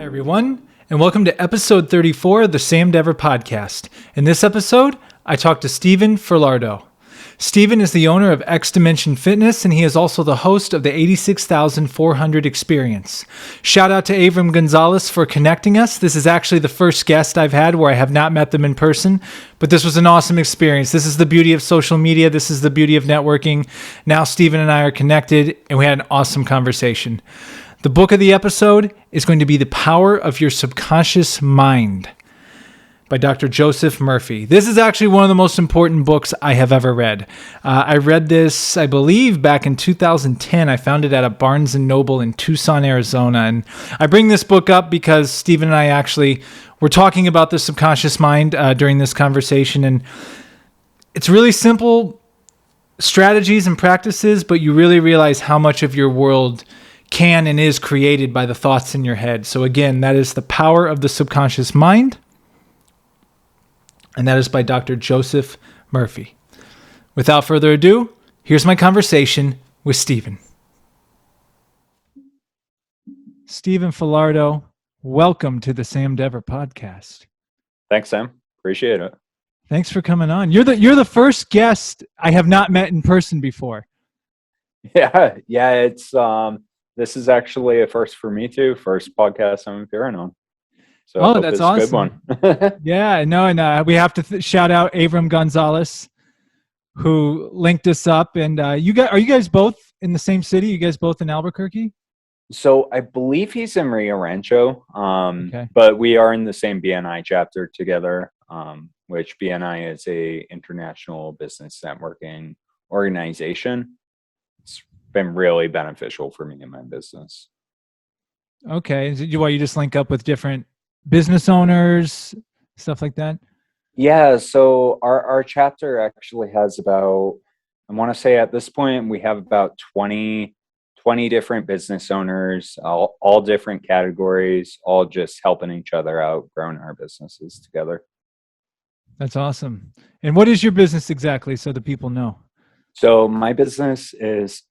Everyone, and welcome to episode 34 of the Sam Dever podcast. In this episode, I talked to Steven Farlardeau. Steven is the owner of X Dimension Fitness, and he is also the host of the 86,400 Experience. Shout out to Avram Gonzales for connecting us. This is actually the first guest I've had where I have not met them in person, but this was an awesome experience. This is the beauty of social media. This is the beauty of networking. Now Steven and I are connected, and we had an awesome conversation. The book of the episode is going to be The Power of Your Subconscious Mind by Dr. Joseph Murphy. This is actually one of the most important books I have ever read. I read this, I believe, back in 2010. I found it at a Barnes & Noble in Tucson, Arizona. And I bring this book up because Steven and I actually were talking about the subconscious mind during this conversation. And it's really simple strategies and practices, but you really realize how much of your world can and is created by the thoughts in your head. So again, that is The Power of the Subconscious Mind, and that is by Dr. Joseph Murphy. Without further ado, here's my conversation with Steven. Steven Farlardeau, welcome to the Sam Dever podcast. Thanks, Sam. Appreciate it. Thanks for coming on. You're the first guest I have not met in person before. Yeah. It's this is actually a first for me too. First podcast I'm appearing on. So that's awesome. A good one. Yeah, no, and we have to shout out Avram Gonzales, who linked us up. And are you guys both in the same city? You guys both in Albuquerque? So I believe he's in Rio Rancho, Okay. but we are in the same BNI chapter together, which BNI is a international business networking organization. It's been really beneficial for me in my business. Okay. You just link up with different business owners, stuff like that? Yeah, so our chapter actually has about, I want to say at this point, we have about 20 different business owners, all different categories, all just helping each other out, growing our businesses together. That's awesome. And what is your business exactly so the people know? So my business is,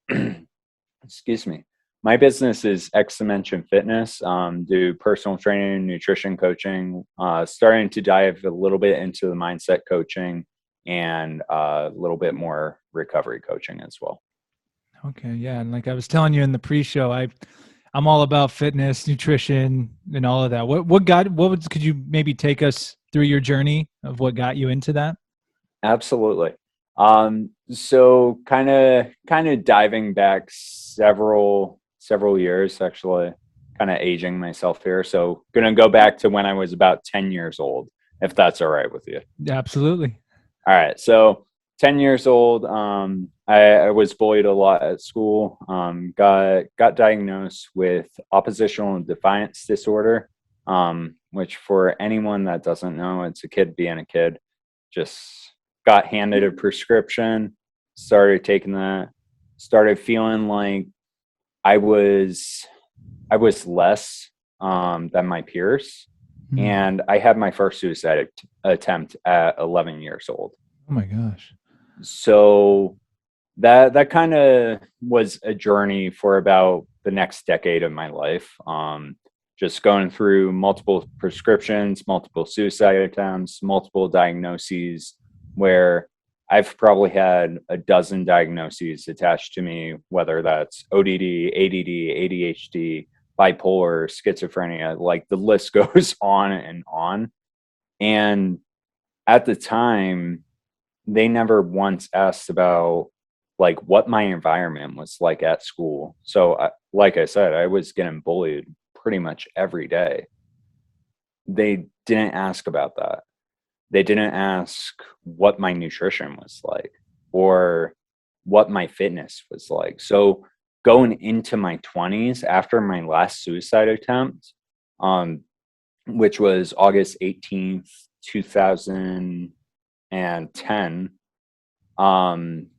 excuse me, my business is X Dimension Fitness, do personal training, nutrition coaching, starting to dive a little bit into the mindset coaching and a little bit more recovery coaching as well. Okay, yeah. And like I was telling you in the pre-show, I'm all about fitness, nutrition, and all of that. Could you maybe take us through your journey of what got you into that? Absolutely. So kind of diving back several years, actually, kind of aging myself here. So going to go back to when I was about 10 years old, if that's all right with you. Absolutely. All right. So 10 years old, I was bullied a lot at school, got diagnosed with oppositional defiance disorder, which for anyone that doesn't know, it's a kid being a kid. Just got handed a prescription, started taking that, started feeling like I was less than my peers. Mm-hmm. And I had my first suicide attempt at 11 years old. Oh my gosh. So that kind of was a journey for about the next decade of my life. Just going through multiple prescriptions, multiple suicide attempts, multiple diagnoses, where I've probably had a dozen diagnoses attached to me, whether that's ODD, ADD, ADHD, bipolar, schizophrenia, like the list goes on and on. And at the time, they never once asked about like what my environment was like at school. So like I said, I was getting bullied pretty much every day. They didn't ask about that. They didn't ask what my nutrition was like or what my fitness was like. So going into my 20s after my last suicide attempt, which was August 18th, 2010,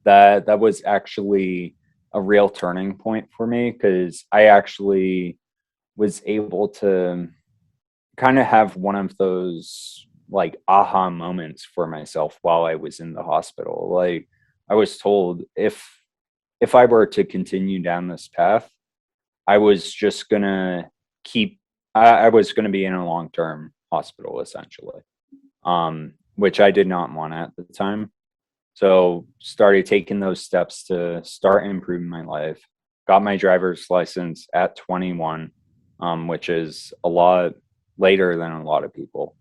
that was actually a real turning point for me, because I actually was able to kind of have one of those like aha moments for myself while I was in the hospital. Like I was told if I were to continue down this path, I was just gonna keep I was going to be in a long-term hospital essentially, which I did not want at the time. So started taking those steps to start improving my life. Got my driver's license at 21, which is a lot later than a lot of people.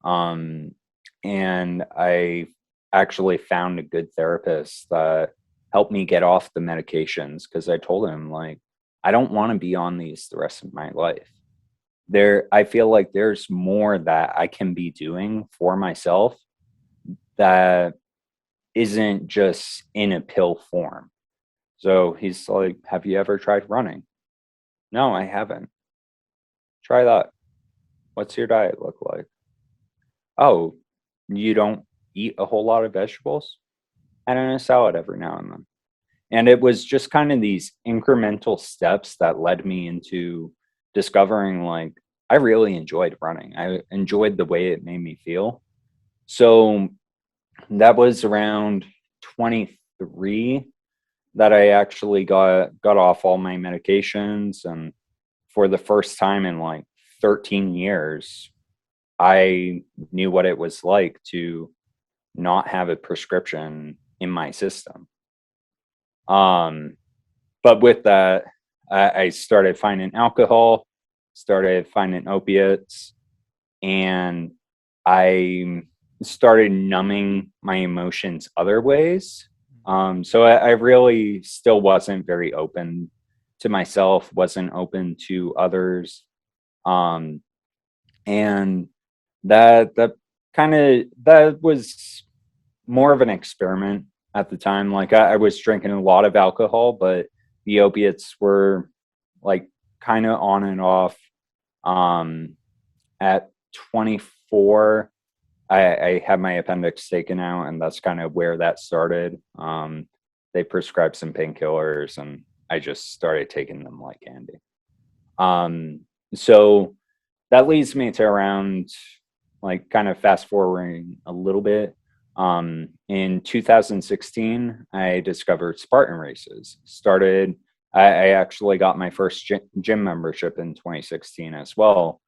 And I actually found a good therapist that helped me get off the medications because I told him, like, I don't want to be on these the rest of my life. I feel like there's more that I can be doing for myself that isn't just in a pill form. So he's like, have you ever tried running? No, I haven't. Try that. What's your diet look like? Oh, you don't eat a whole lot of vegetables? And then a salad every now and then. And it was just kind of these incremental steps that led me into discovering, like, I really enjoyed running. I enjoyed the way it made me feel. So that was around 23 that I actually got off all my medications. And for the first time in like 13 years, I knew what it was like to not have a prescription in my system. But with that, I started finding alcohol, started finding opiates, and I started numbing my emotions other ways. So I really still wasn't very open to myself, wasn't open to others. And that was more of an experiment at the time. Like I was drinking a lot of alcohol, but the opiates were like kind of on and off. At 24, I had my appendix taken out, and that's kind of where that started. They prescribed some painkillers, and I just started taking them like candy. So that leads me to around, like, kind of fast forwarding a little bit. In 2016, I discovered Spartan races. I actually got my first gym membership in 2016 as well,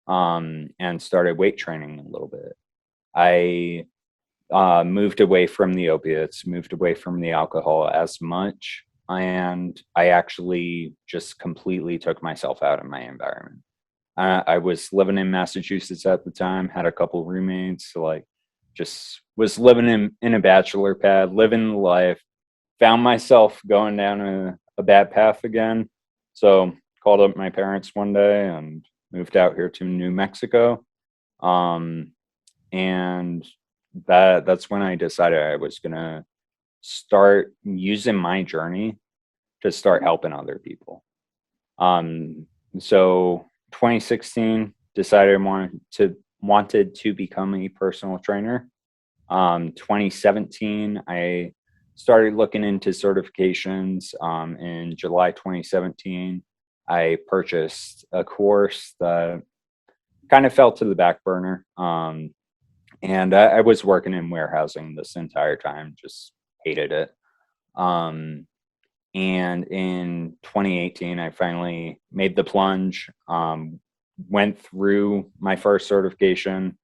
and started weight training a little bit. I moved away from the opiates, moved away from the alcohol as much, and I actually just completely took myself out of my environment. I was living in Massachusetts at the time, had a couple roommates, like just was living in a bachelor pad, living the life, found myself going down a bad path again. So called up my parents one day and moved out here to New Mexico. And that's when I decided I was gonna start using my journey to start helping other people. So 2016, decided I wanted to become a personal trainer. 2017, I started looking into certifications. In July 2017, I purchased a course that kind of fell to the back burner. And I was working in warehousing this entire time, just hated it. And in 2018, I finally made the plunge, went through my first certification,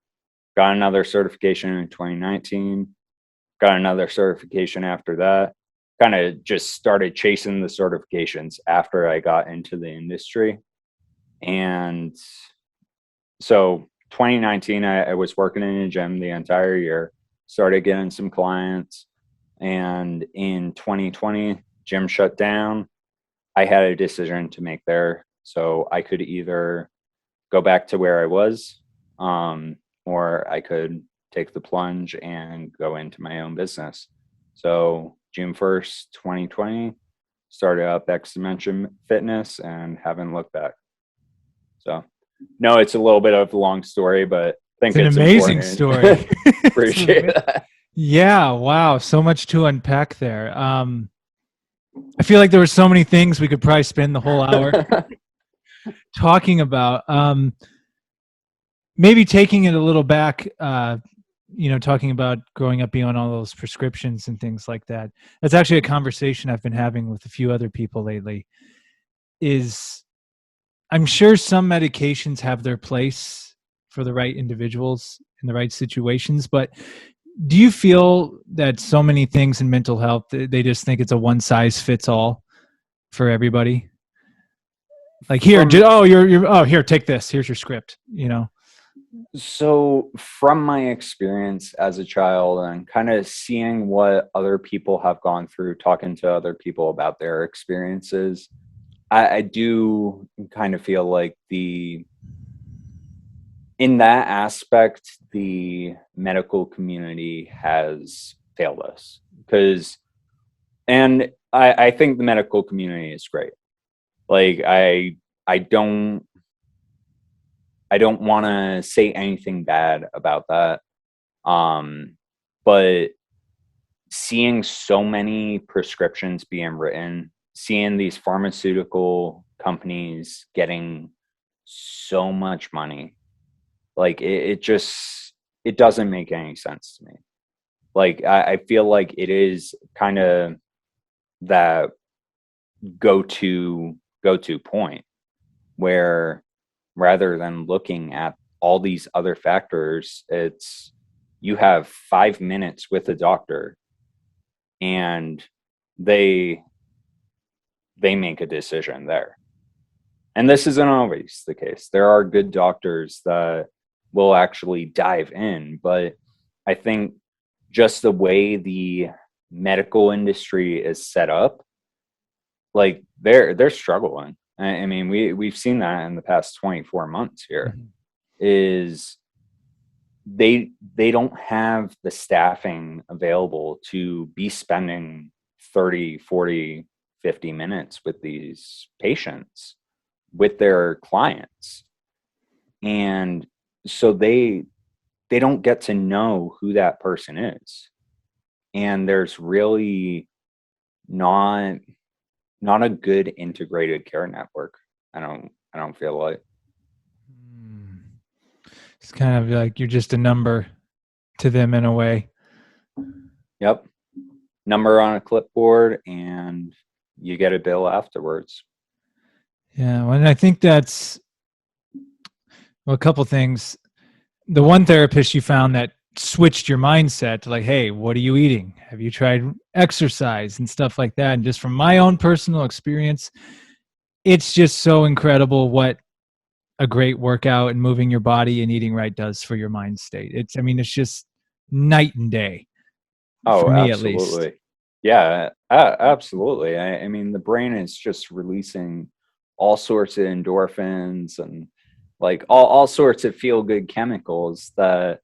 got another certification in 2019, got another certification after that, kind of just started chasing the certifications after I got into the industry. And so 2019, I was working in a gym the entire year, started getting some clients. And in 2020, gym shut down. I had a decision to make there. So I could either go back to where I was, or I could take the plunge and go into my own business. So June 1st, 2020, started up X Dimension Fitness and haven't looked back. So no, it's a little bit of a long story, but I think it's an amazing important. Story. Appreciate that. Yeah, wow, so much to unpack there. I feel like there were so many things we could probably spend the whole hour talking about. Maybe taking it a little back, talking about growing up being on all those prescriptions and things like that. That's actually a conversation I've been having with a few other people lately. Is I'm sure some medications have their place for the right individuals in the right situations, but do you feel that so many things in mental health, they just think it's a one size fits all for everybody? Like here, From here, take this. Here's your script. You know. So, from my experience as a child and kind of seeing what other people have gone through, talking to other people about their experiences, I do kind of feel like in that aspect, the medical community has failed us and I think the medical community is great. Like, I don't want to say anything bad about that. But seeing so many prescriptions being written, seeing these pharmaceutical companies getting so much money, like it doesn't make any sense to me. Like I feel like it is kind of that go to point where rather than looking at all these other factors, it's you have 5 minutes with a doctor and they make a decision there. And this isn't always the case. There are good doctors that will actually dive in, but I think just the way the medical industry is set up, like they're struggling. I mean, we've seen that in the past 24 months here. Mm-hmm. Is they don't have the staffing available to be spending 30, 40, 50 minutes with these patients, with their clients. And so they don't get to know who that person is. And there's really not a good integrated care network. I don't feel like. It's kind of like you're just a number to them in a way. Yep. Number on a clipboard and you get a bill afterwards. Yeah, well, and I think that's a couple things. The one therapist you found that switched your mindset to like, hey, what are you eating? Have you tried exercise and stuff like that? And just from my own personal experience, it's just so incredible what a great workout and moving your body and eating right does for your mind state. It's just night and day for Oh, me at least. absolutely. Yeah, absolutely. I mean, the brain is just releasing all sorts of endorphins and like all sorts of feel good chemicals that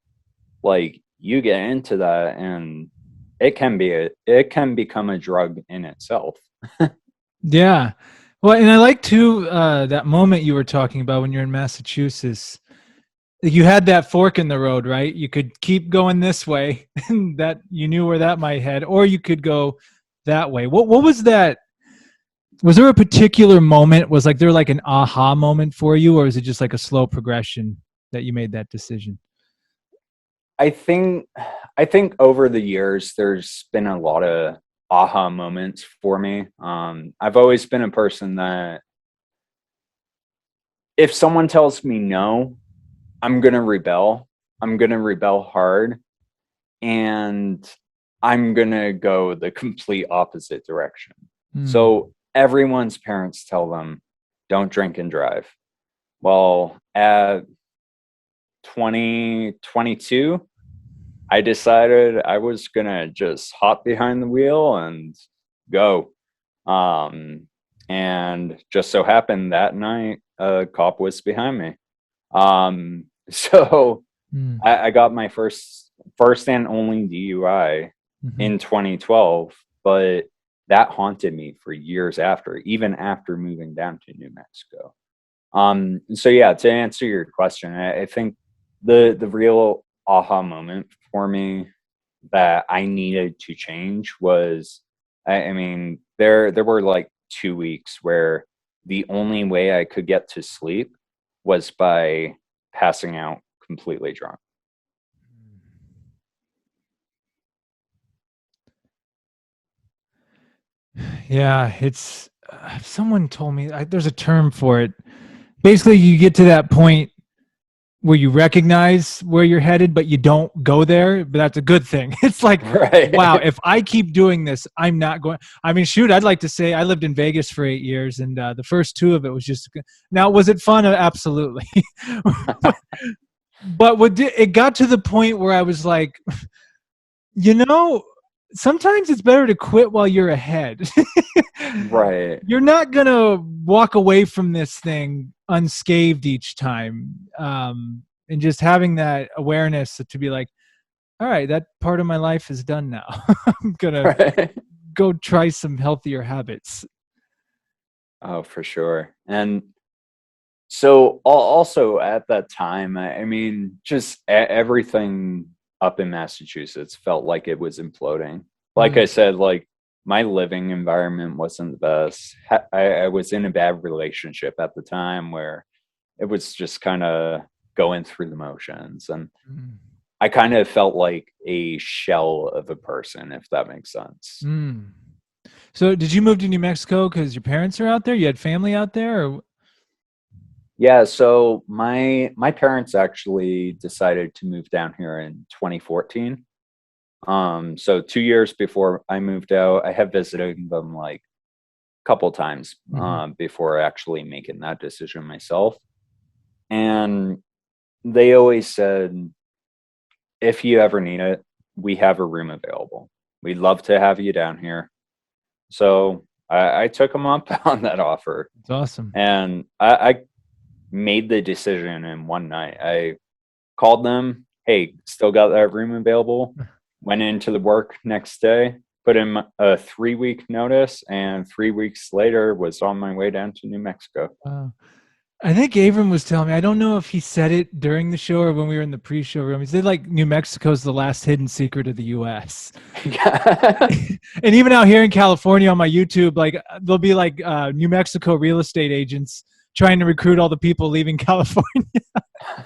like you get into that and it can become a drug in itself. Yeah. Well, and I like too that moment you were talking about when you're in Massachusetts. You had that fork in the road, right? You could keep going this way, that you knew where that might head, or you could go that way. What was that? Was there a particular moment? Was like there like an aha moment for you, or is it just like a slow progression that you made that decision? I think I think over the years there's been a lot of aha moments for me. I've always been a person that if someone tells me no, I'm gonna rebel. I'm gonna rebel hard, and I'm gonna go the complete opposite direction. Hmm. So everyone's parents tell them, don't drink and drive. Well, at 2022, I decided I was gonna just hop behind the wheel and go. Um, and just so happened that night, a cop was behind me. So Hmm. I got my first and only DUI Mm-hmm. in 2012, but that haunted me for years after, even after moving down to New Mexico. So yeah, to answer your question, I think the real aha moment for me that I needed to change was, I mean, there were like 2 weeks where the only way I could get to sleep was by passing out completely drunk. Yeah, it's someone told me there's a term for it basically you get to that point where you recognize where you're headed, but you don't go there. But that's a good thing. It's like, wow, Right. if I keep doing this, I'm not going. I mean, shoot, I'd like to say I lived in Vegas for 8 years, and the first two of it was just. Now, was it fun? Absolutely. But it got to the point where I was like, you know, sometimes it's better to quit while you're ahead. Right. You're not gonna walk away from this thing unscathed each time, and just having that awareness to be like, all right, that part of my life is done now. I'm gonna Right. go try some healthier habits. Oh, for sure. And so also at that time, I mean, just everything up in Massachusetts felt like it was imploding. Like I Mm, said, like my living environment wasn't the best. I was in a bad relationship at the time where it was just kind of going through the motions. And mm, I kind of felt like a shell of a person, if that makes sense. mm. So, did you move to New Mexico because your parents are out there? You had family out there, or Yeah, so my parents actually decided to move down here in 2014. So 2 years before I moved out, I had visited them like a couple times Mhm. before actually making that decision myself. And they always said, if you ever need it, we have a room available. We'd love to have you down here. So I took them up on that offer, It's awesome. and I made the decision in one night. I called them, hey, still got that room available. Went into the work next day, put in a 3 week notice, and 3 weeks later was on my way down to New Mexico. Wow. I think Avram was telling me. I don't know if he said it during the show or when we were in the pre-show room. He said like New Mexico's the last hidden secret of the U.S. Yeah. And even out here in California on my YouTube, like there'll be like New Mexico real estate agents trying to recruit all the people leaving California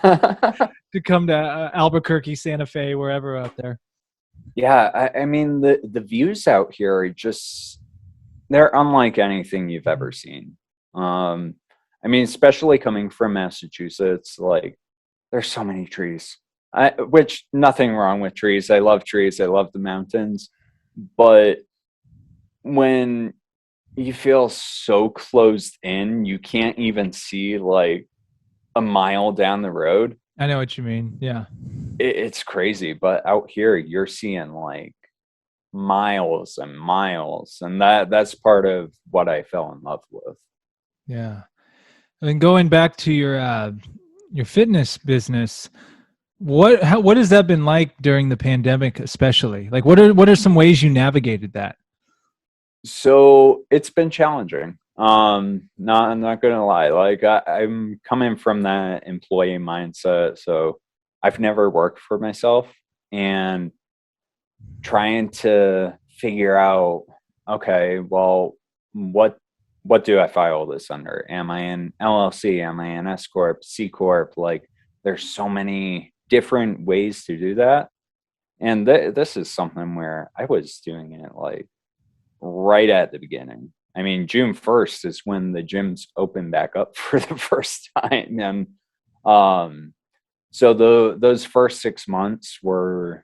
to come to Albuquerque, Santa Fe, wherever out there. Yeah, I mean the views out here are just they're unlike anything you've ever seen. Um, I mean, especially coming from Massachusetts, like there's so many trees. Which nothing wrong with trees. I love trees. I love the mountains. But when you feel so closed in, you can't even see like a mile down the road. I know what you mean. Yeah. It's crazy. But out here, you're seeing like miles and miles, and that's part of what I fell in love with. Yeah. And then going back to your fitness business, what has that been like during the pandemic, especially? Like what are some ways you navigated that? So it's been challenging. Not I'm not gonna lie. Like I'm coming from that employee mindset, so I've never worked for myself, and trying to figure out, okay, well, what what do I file this under? Am I an LLC? Am I an S corp, C corp? Like, there's so many different ways to do that, and this is something where I was doing it like right at the beginning. I mean, June 1st is when the gyms open back up for the first time, and um, so those first 6 months were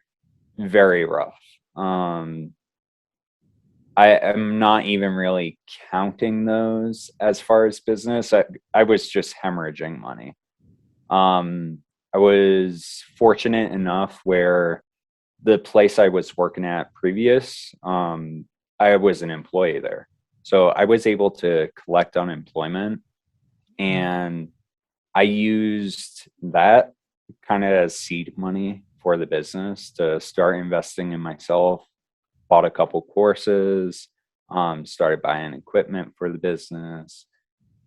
very rough. Um, I am not even really counting those as far as business. I was just hemorrhaging money. Um, I was fortunate enough where the place I was working at previous, I was an employee there. So I was able to collect unemployment, and I used that kind of as seed money for the business to start investing in myself. Bought a couple courses, started buying equipment for the business,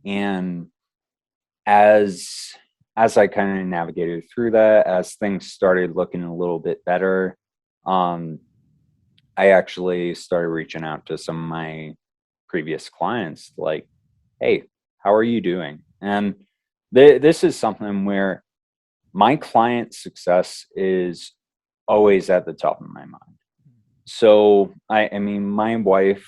and as as I kind of navigated through that, as things started looking a little bit better, um, I actually started reaching out to some of my previous clients, like, "Hey, how are you doing?" And this is something where my client success is always at the top of my mind. So I mean, my wife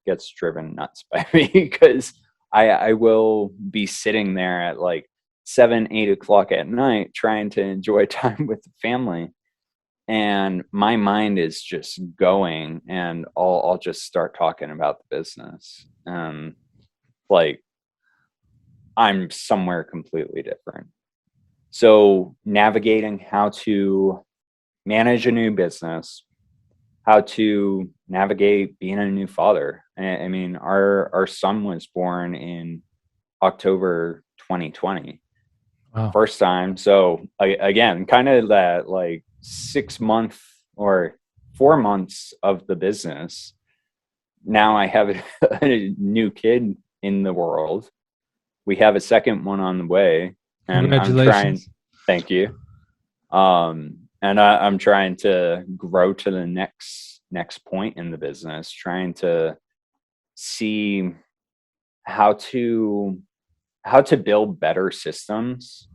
gets driven nuts by me because I will be sitting there at like 7, 8 o'clock at night trying to enjoy time with the family. And my mind is just going, and I'll just start talking about the business. Like I'm somewhere completely different. So navigating how to manage a new business, how to navigate being a new father. I mean, our son was born in October 2020, Wow. first time. So again, kind of that like 6 month or 4 months of the business. Now I have a new kid in the world. We have a second one on the way, and I'm trying. Congratulations. Thank you. And I'm trying to grow to the next point in the business, trying to see how to build better systems,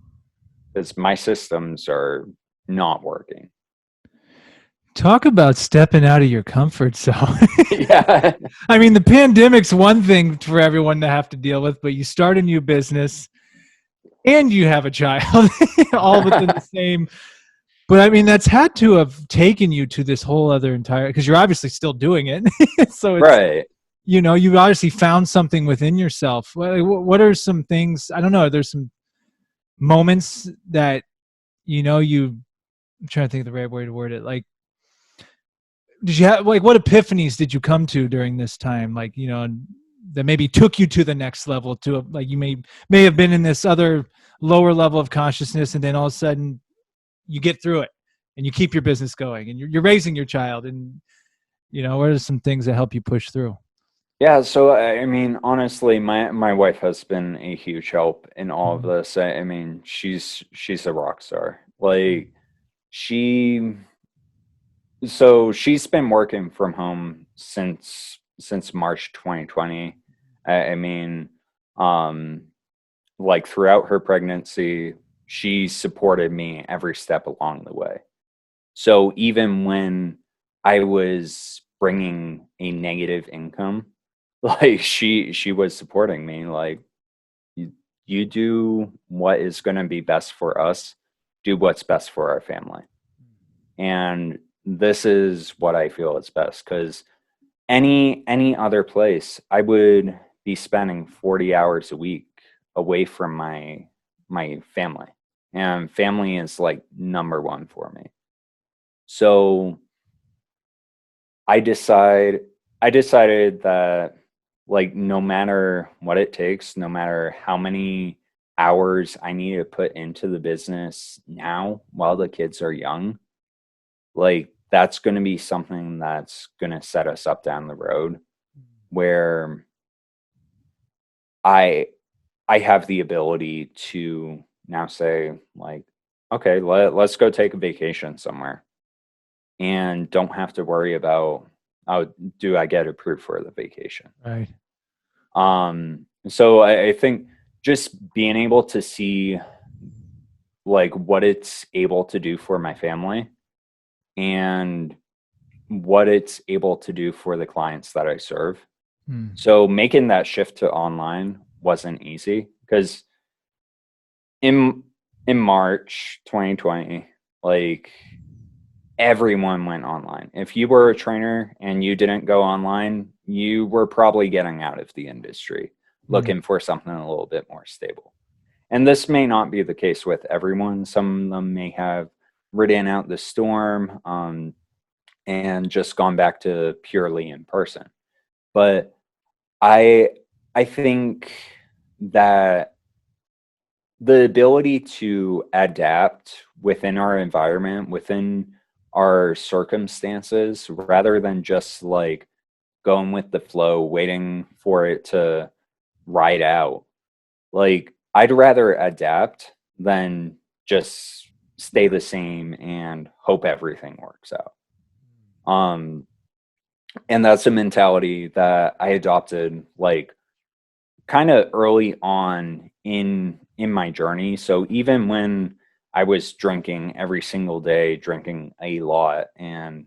because my systems are not working. Talk about stepping out of your comfort zone. Yeah. I mean, the pandemic's one thing for everyone to have to deal with, but you start a new business and you have a child all within the same. But I mean, that's had to have taken you to this whole other entire, because you're obviously still doing it. So it's, Right. you've obviously found something within yourself. What are some things, I don't know, there's some moments that, I'm trying to think of the right way to word it. Like, did you have, like, what epiphanies did you come to during this time? Like, that maybe took you to the next level, to like, you may have been in this other lower level of consciousness, and then all of a sudden you get through it and you keep your business going and you're raising your child, and what are some things that help you push through? Yeah, so I mean, honestly, my wife has been a huge help in all of Mhm. this. I mean, she's a rock star. Like she so she's been working from home since March 2020. I mean, um like throughout her pregnancy, she supported me every step along the way. So even when I was bringing a negative income, like she was supporting me. Like, you do what is going to be best for us, do what's best for our family. And this is what I feel is best, because any other place I would be spending 40 hours a week away from my family, and family is like number one for me. So I decided that, like, no matter what it takes, no matter how many hours I need to put into the business now while the kids are young, like, that's going to be something that's going to set us up down the road, where I I have the ability to now say, like, okay, let's go take a vacation somewhere, and don't have to worry about, oh, do I get approved for the vacation? Right. So I think just being able to see, like, what it's able to do for my family, and what it's able to do for the clients that I serve. Hmm. So making that shift to online wasn't easy, because in in March 2020, like, everyone went online. If you were a trainer and you didn't go online, you were probably getting out of the industry, Hmm. looking for something a little bit more stable. And this may not be the case with everyone. Some of them may have ridden out the storm, and just gone back to purely in person. But I I think that the ability to adapt within our environment, within our circumstances, rather than just like going with the flow, waiting for it to ride out. Like, I'd rather adapt than just stay the same and hope everything works out. Um, and that's a mentality that I adopted, like, kind of early on in my journey. So even when I was drinking every single day, drinking a lot and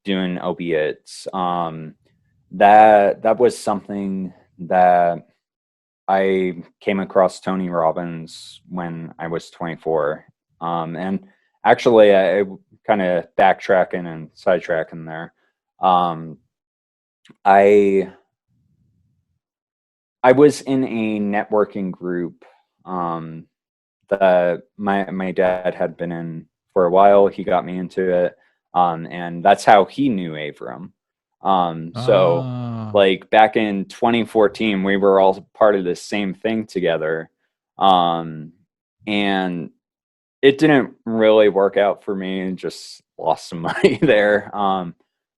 doing opiates, that was something that I came across Tony Robbins when I was 24. And actually, I kind of backtracking and sidetracking there. Um, I I was in a networking group that my dad had been in for a while. He got me into it, and that's how he knew Avram. So Ah. like back in 2014, we were all part of the same thing together, and it didn't really work out for me, and just lost some money there.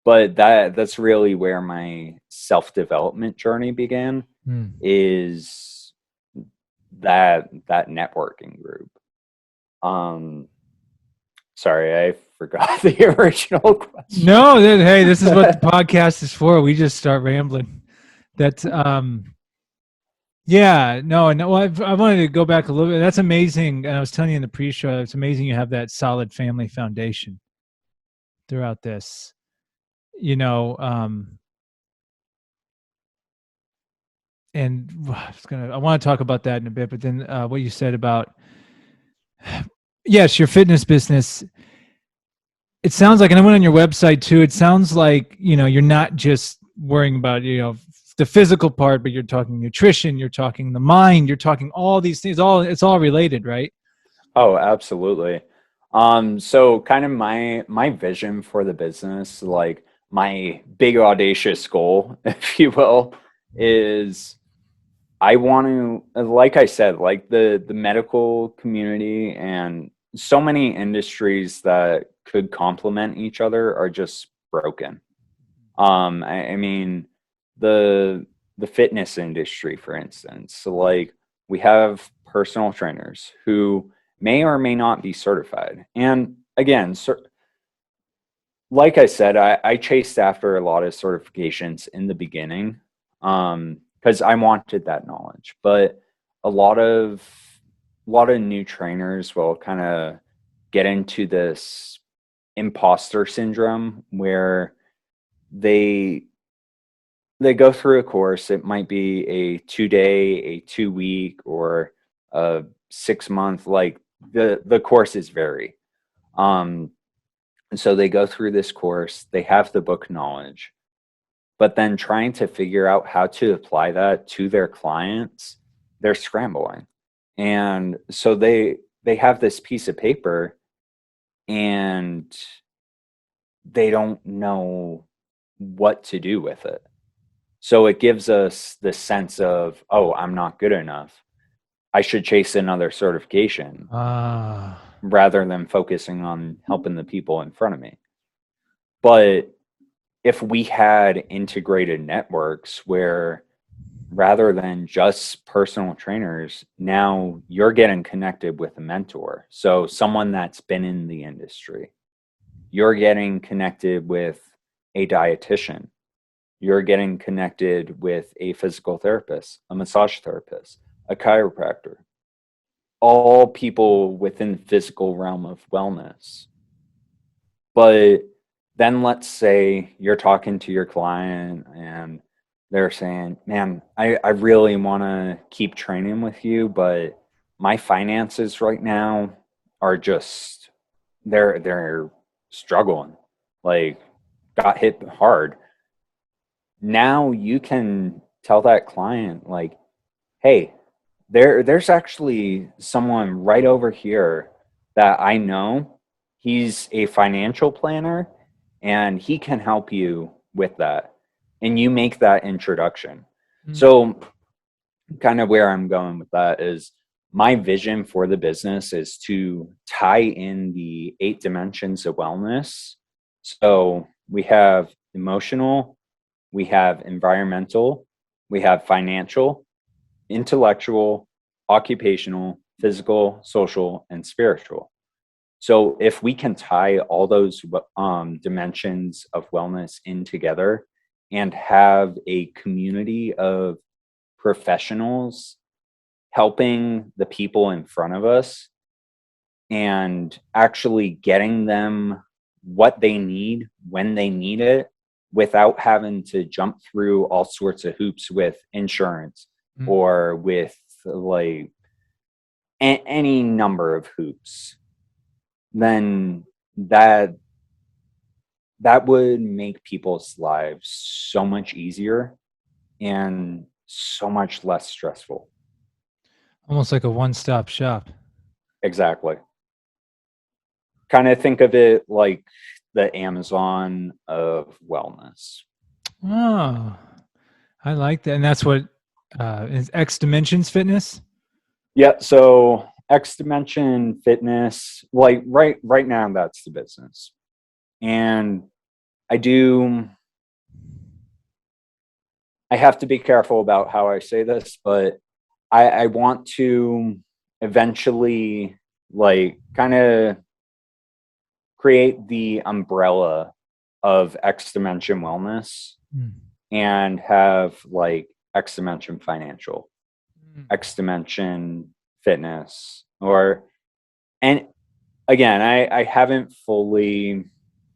But that's really where my self-development journey began, Hmm. is that networking group. Um, sorry, I forgot the original question. No, hey, this is what the podcast is for. We just start rambling. That's yeah, no, no. Well, I wanted to go back a little bit. That's amazing. And I was telling you in the pre-show, it's amazing you have that solid family foundation throughout this. You know, and I want to talk about that in a bit. But then what you said about, yes, your fitness business. It sounds like, and I went on your website too. It sounds like you're not just worrying about the physical part, but you're talking nutrition, you're talking the mind, you're talking all these things. It's all related, right? Oh, absolutely. So kind of my vision for the business, like my big audacious goal, if you will, is I want to, like I said, like the medical community and so many industries that could complement each other are just broken. I mean, the the fitness industry, for instance. So like we have personal trainers who may or may not be certified. And again, like I said, I chased after a lot of certifications in the beginning, because I wanted that knowledge. But a lot of new trainers will kind of get into this imposter syndrome where they they go through a course. It might be a 2-day, a 2-week, or a 6-month. Like the courses vary. Um, and so they go through this course. They have the book knowledge, but then trying to figure out how to apply that to their clients, they're scrambling. And so they have this piece of paper, and they don't know what to do with it. So it gives us the sense of, oh, I'm not good enough. I should chase another certification Ah, rather than focusing on helping the people in front of me. But if we had integrated networks where rather than just personal trainers, now you're getting connected with a mentor. So someone that's been in the industry, you're getting connected with a dietitian, you're getting connected with a physical therapist, a massage therapist, a chiropractor, all people within the physical realm of wellness. But then let's say you're talking to your client and they're saying, man, I really want to keep training with you, but my finances right now are just, they're struggling. Like, got hit hard. Now you can tell that client, like, hey, there's actually someone right over here that I know. He's a financial planner and he can help you with that. And you make that introduction. mm, So kind of where I'm going with that is my vision for the business is to tie in the 8 dimensions of wellness. So we have emotional, we have environmental, we have financial, intellectual, occupational, physical, social, and spiritual. So if we can tie all those dimensions of wellness in together and have a community of professionals helping the people in front of us and actually getting them what they need when they need it without having to jump through all sorts of hoops with insurance, or with like any number of hoops, then that would make people's lives so much easier and so much less stressful. Almost like a one-stop shop. Exactly. Kind of think of it like the Amazon of wellness. Oh, I like that. And that's what is X Dimensions Fitness? Yeah, so X Dimension Fitness, like right now that's the business. And I have to be careful about how I say this, but I want to eventually like kind of create the umbrella of X Dimension Wellness and have like X Dimension Financial, X Dimension Fitness, and again, I haven't fully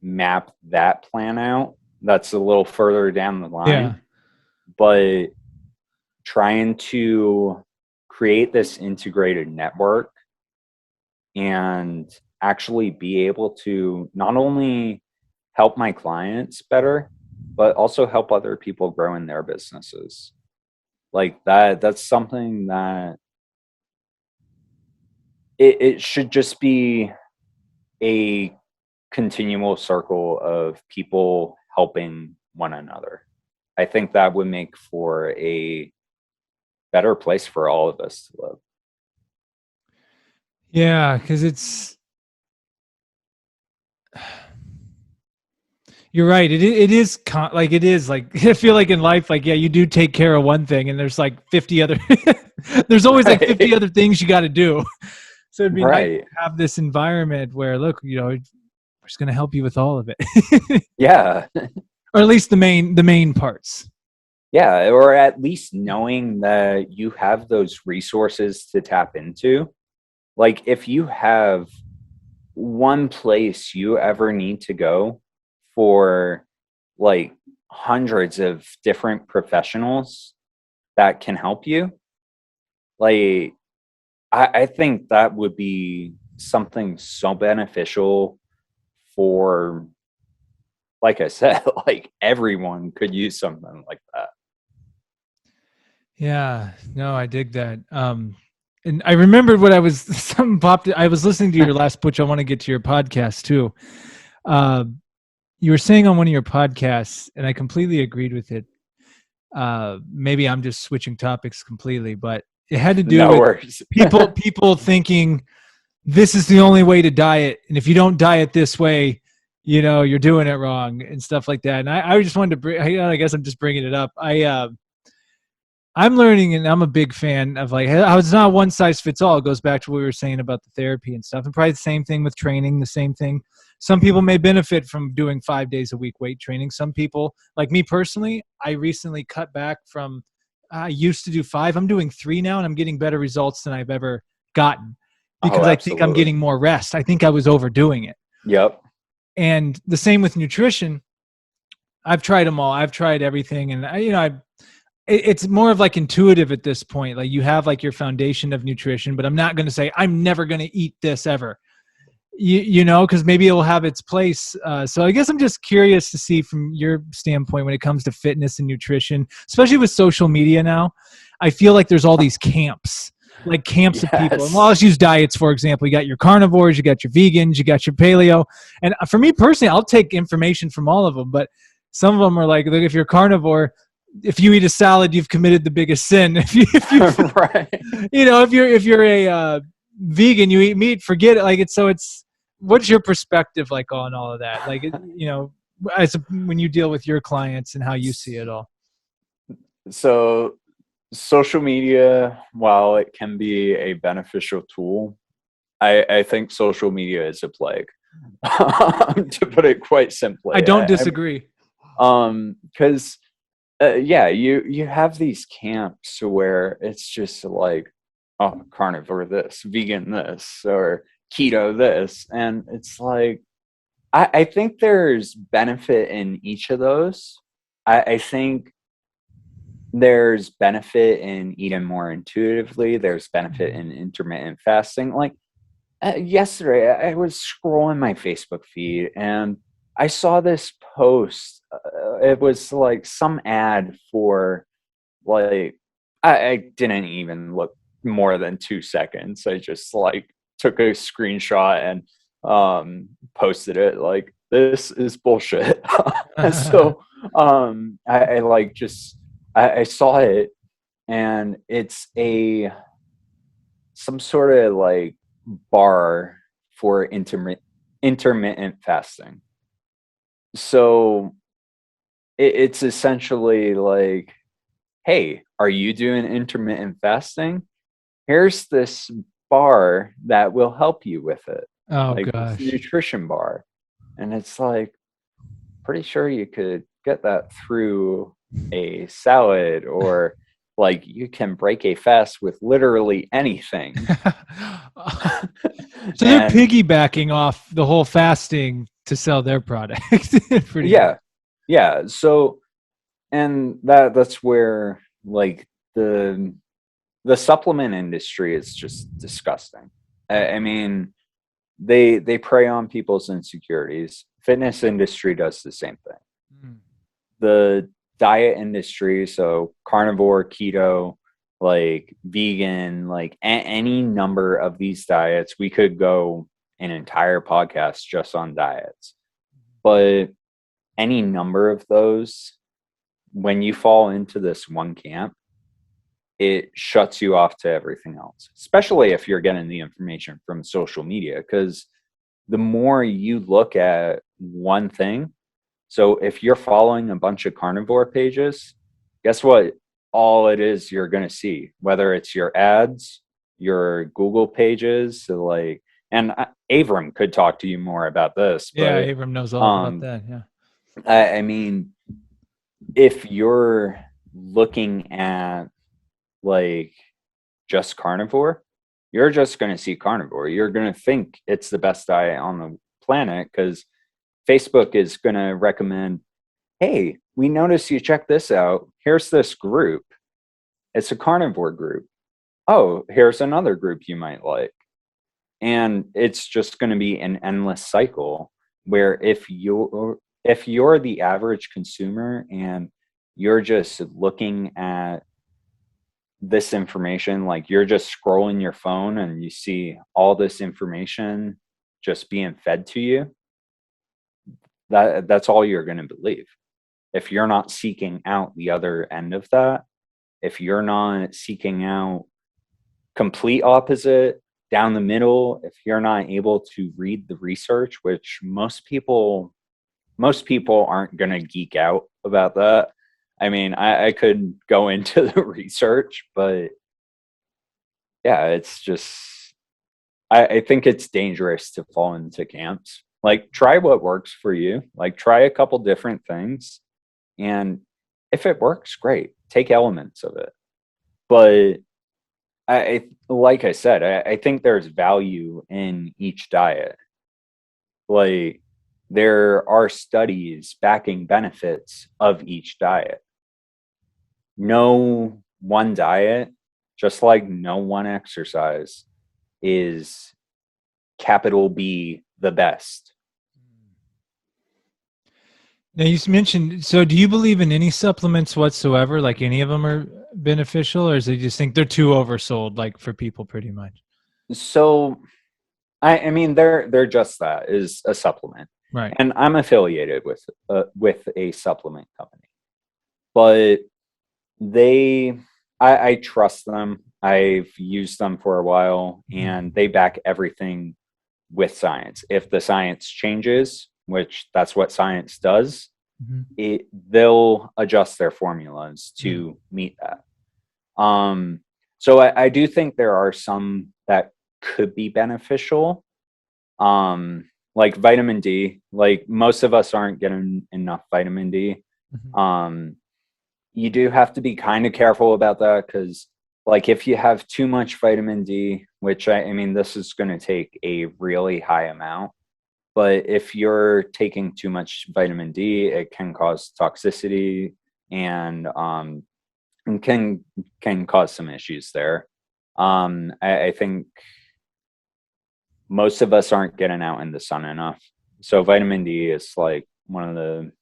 mapped that plan out. That's a little further down the line, but trying to create this integrated network and actually be able to not only help my clients better, but also help other people grow in their businesses. Like that's something that it should just be a continual circle of people helping one another. I think that would make for a better place for all of us to live. Yeah, because you're right. It is like it is like I feel like in life, like you do take care of one thing, and there's like 50 other. There's always like 50 other things you got to do. So it'd be nice to have this environment where, look, we're just going to help you with all of it. Yeah. Or at least the main parts. Yeah, or at least knowing that you have those resources to tap into. Like if you have one place you ever need to go for like hundreds of different professionals that can help you, like I think that would be something so beneficial for, like I said, like everyone could use something like that. Yeah, no, I dig that. And I remembered what I was something popped. I was listening to your last, which I want to get to your podcast too. You were saying on one of your podcasts, and I completely agreed with it. Maybe I'm just switching topics completely, but it had to do with people thinking this is the only way to diet, and if you don't diet this way, you're doing it wrong and stuff like that. And I just wanted to bring. I guess I'm just bringing it up. I'm learning, and I'm a big fan of like how it's not one size fits all. It goes back to what we were saying about the therapy and stuff, and probably the same thing with training. The same thing. Some people may benefit from doing 5 days a week weight training. Some people, like me personally, I recently cut back from. I used to do 5. I'm doing 3 now, and I'm getting better results than I've ever gotten because I think I'm getting more rest. I think I was overdoing it. Yep. And the same with nutrition. I've tried them all. I've tried everything, and it's more of like intuitive at this point. Like you have like your foundation of nutrition, but I'm not going to say I'm never going to eat this ever, because maybe it will have its place. So I guess I'm just curious to see from your standpoint when it comes to fitness and nutrition, especially with social media now. I feel like there's all these camps of people. And let's use diets, for example. You got your carnivores, you got your vegans, you got your paleo. And for me personally, I'll take information from all of them, but some of them are like, look, if you're carnivore, if you eat a salad, you've committed the biggest sin. If you right. if you're a vegan, you eat meat, forget it. Like it's what's your perspective like on all of that? Like when you deal with your clients and how you see it all. So social media, while it can be a beneficial tool, I think social media is a plague. To put it quite simply. I don't disagree. Because you have these camps where it's just like, oh, carnivore this, vegan this, or keto this, and it's like I think there's benefit in each of those. I think there's benefit in eating more intuitively. There's benefit in intermittent fasting. Like yesterday, I was scrolling my Facebook feed and I saw this post. It was like some ad for like, I didn't even look more than 2 seconds. I just like took a screenshot and posted it. Like, this is bullshit. And so I like just I saw it, and it's some sort of like bar for intermittent fasting. So it's essentially like, hey, are you doing intermittent fasting? Here's this bar that will help you with it, Oh like this gosh. nutrition bar. And it's like, pretty sure you could get that through a salad, or like you can break a fast with literally anything. So they're And piggybacking off the whole fasting to sell their product. Pretty much. yeah. So, and that's where like the supplement industry is just disgusting. I mean, they prey on people's insecurities. Fitness industry does the same thing. Mm. The diet industry, so carnivore, keto, like vegan, like any number of these diets, we could go an entire podcast just on diets. But any number of those, when you fall into this one camp, it shuts you off to everything else, especially if you're getting the information from social media. Because the more you look at one thing, so if you're following a bunch of carnivore pages, guess what? All it is you're going to see, whether it's your ads, your Google pages, so like, and Avram could talk to you more about this, Yeah, but Abram knows all about um, that. Yeah. I mean, if you're looking at like just carnivore, you're just going to see carnivore. You're going to think it's the best diet on the planet because Facebook is going to recommend, hey, we noticed you check this out. Here's this group. It's a carnivore group. Oh, here's another group you might like. And it's just going to be an endless cycle where if you're the average consumer and you're just looking at this information, like you're just scrolling your phone and you see all this information just being fed to you, that's all you're going to believe. If you're not seeking out the other end of that, if you're not seeking out complete opposite, down the middle, if you're not able to read the research, which most people aren't going to geek out about that. I mean, I could go into the research, but yeah, it's just, I think it's dangerous to fall into camps. Like, try what works for you. Like, try a couple different things. And if it works, great. Take elements of it. But like I said, I think there's value in each diet. Like, there are studies backing benefits of each diet. No one diet, just like no one exercise, is capital B the best. Now you mentioned, so do you believe in any supplements whatsoever? Like any of them are beneficial, or is it just think they're too oversold, like for people pretty much? So I mean, they're just that, is a supplement, Right. and I'm affiliated with a supplement company, but they I trust them. I've used them for a while, and they back everything with science. If the science changes, which that's what science does, Mm-hmm. they'll adjust their formulas to meet that. So I do think there are some that could be beneficial, like vitamin D. Like, most of us aren't getting enough vitamin D. Mm-hmm. You do have to be kind of careful about that, because like if you have too much vitamin D, which I mean, this is going to take a really high amount, but if you're taking too much vitamin D, it can cause toxicity and and can cause some issues there. I think most of us aren't getting out in the sun enough. So vitamin D is like one of the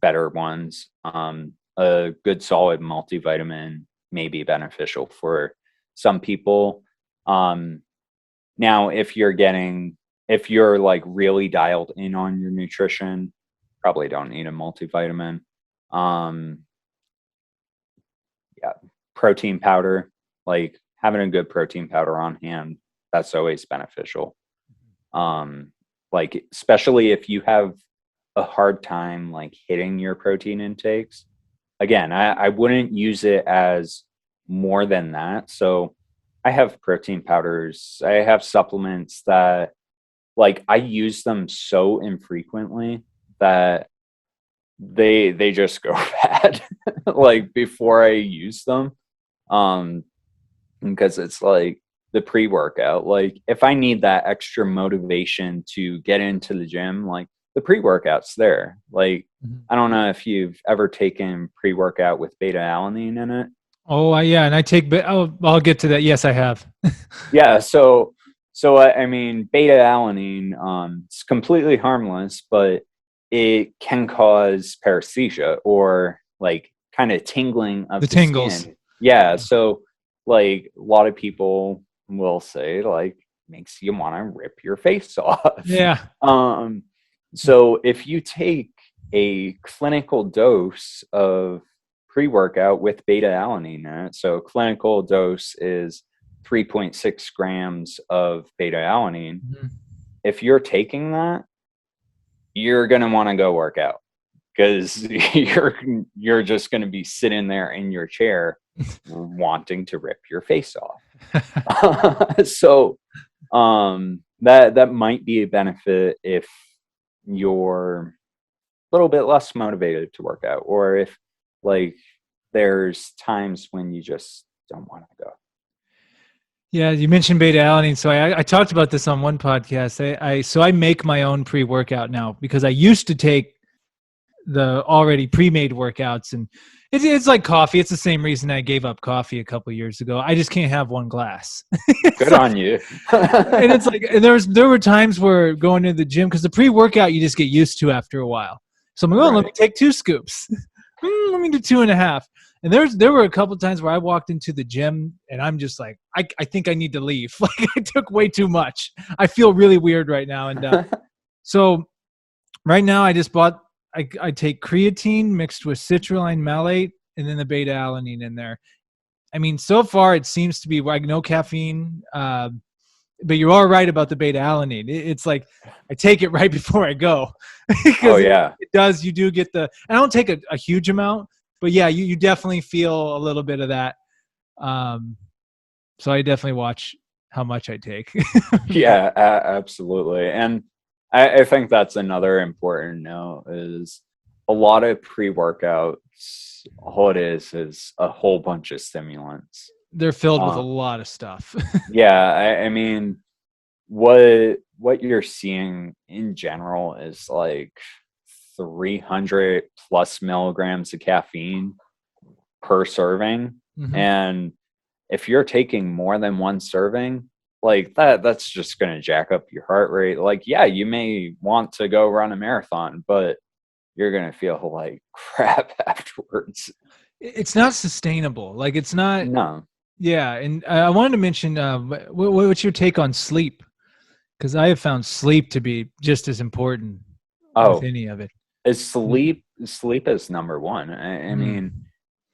better ones. A good solid multivitamin may be beneficial for some people. Now, if you're like really dialed in on your nutrition, probably don't need a multivitamin. Um, yeah, protein powder, like having a good protein powder on hand, that's always beneficial. Like especially if you have a hard time like hitting your protein intakes. Again, I wouldn't use it as more than that. So I have protein powders, I have supplements that like I use them so infrequently that they just go bad like before I use them. Um because it's like the pre-workout. Like if I need that extra motivation to get into the gym, like the pre-workout's there. Like I don't know if you've ever taken pre-workout with beta alanine in it. Oh, yeah, and I take. I'll get to that. Yes, I have. Yeah, so I mean beta alanine it's completely harmless, but it can cause paresthesia or like kind of tingling The of the tingles. skin. Yeah, so like a lot of people will say like makes you want to rip your face off. Yeah. Um so if you take a clinical dose of pre-workout with beta alanine in it, so clinical dose is 3.6 grams of beta alanine. Mhm. If you're taking that, you're going to want to go work out because you're just going to be sitting there in your chair wanting to rip your face off. So that might be a benefit if you're a little bit less motivated to work out, or if like there's times when you just don't want to go. Yeah, you mentioned beta alanine. So I talked about this on one podcast. I make my own pre-workout now because I used to take the already pre-made workouts, and it's like coffee. It's the same reason I gave up coffee a couple years ago. I just can't have one glass. Good Like, on you. and it's like there were times where going to the gym, because the pre-workout you just get used to after a while. So I'm like, oh, let me Right. take 2 scoops. Let me do 2.5. And there were a couple of times where I walked into the gym and I'm just like, I think I need to leave. Like I took way too much. I feel really weird right now. And so right now I just bought, I take creatine mixed with citrulline malate and then the beta alanine in there. I mean, so far it seems to be like no caffeine. But you are right about the beta alanine. It's like I take it right before I go Oh because yeah. it does. You do get I don't take a huge amount, but yeah, you definitely feel a little bit of that. So I definitely watch how much I take. But Yeah, absolutely. And I think that's another important note is a lot of pre-workouts, all it is a whole bunch of stimulants. they're filled with a Uh, lot of stuff. yeah, I mean, what you're seeing in general is like 300 plus milligrams of caffeine per serving. Hmm. And if you're taking more than one serving, like that's just going to jack up your heart rate. Like, yeah, you may want to go run a marathon, but you're going to feel like crap afterwards. It's not sustainable. Like it's not. No. Yeah, and I wanted to mention what's your take on sleep? Because I have found sleep to be just as important with Oh, any of it. is sleep is number one. I mean, Mm.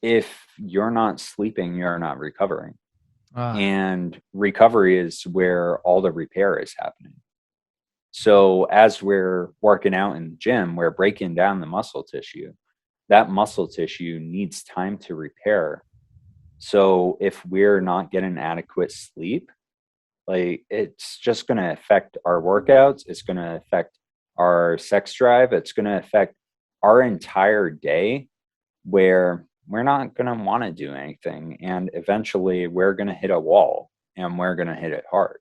if you're not sleeping, you're not recovering. Ah, And recovery is where all the repair is happening. So as we're working out in the gym, we're breaking down the muscle tissue. That muscle tissue needs time to repair. So if we're not getting adequate sleep, like it's just going to affect our workouts. It's going to affect our sex drive. It's going to affect our entire day where we're not going to want to do anything. And eventually we're going to hit a wall and we're going to hit it hard.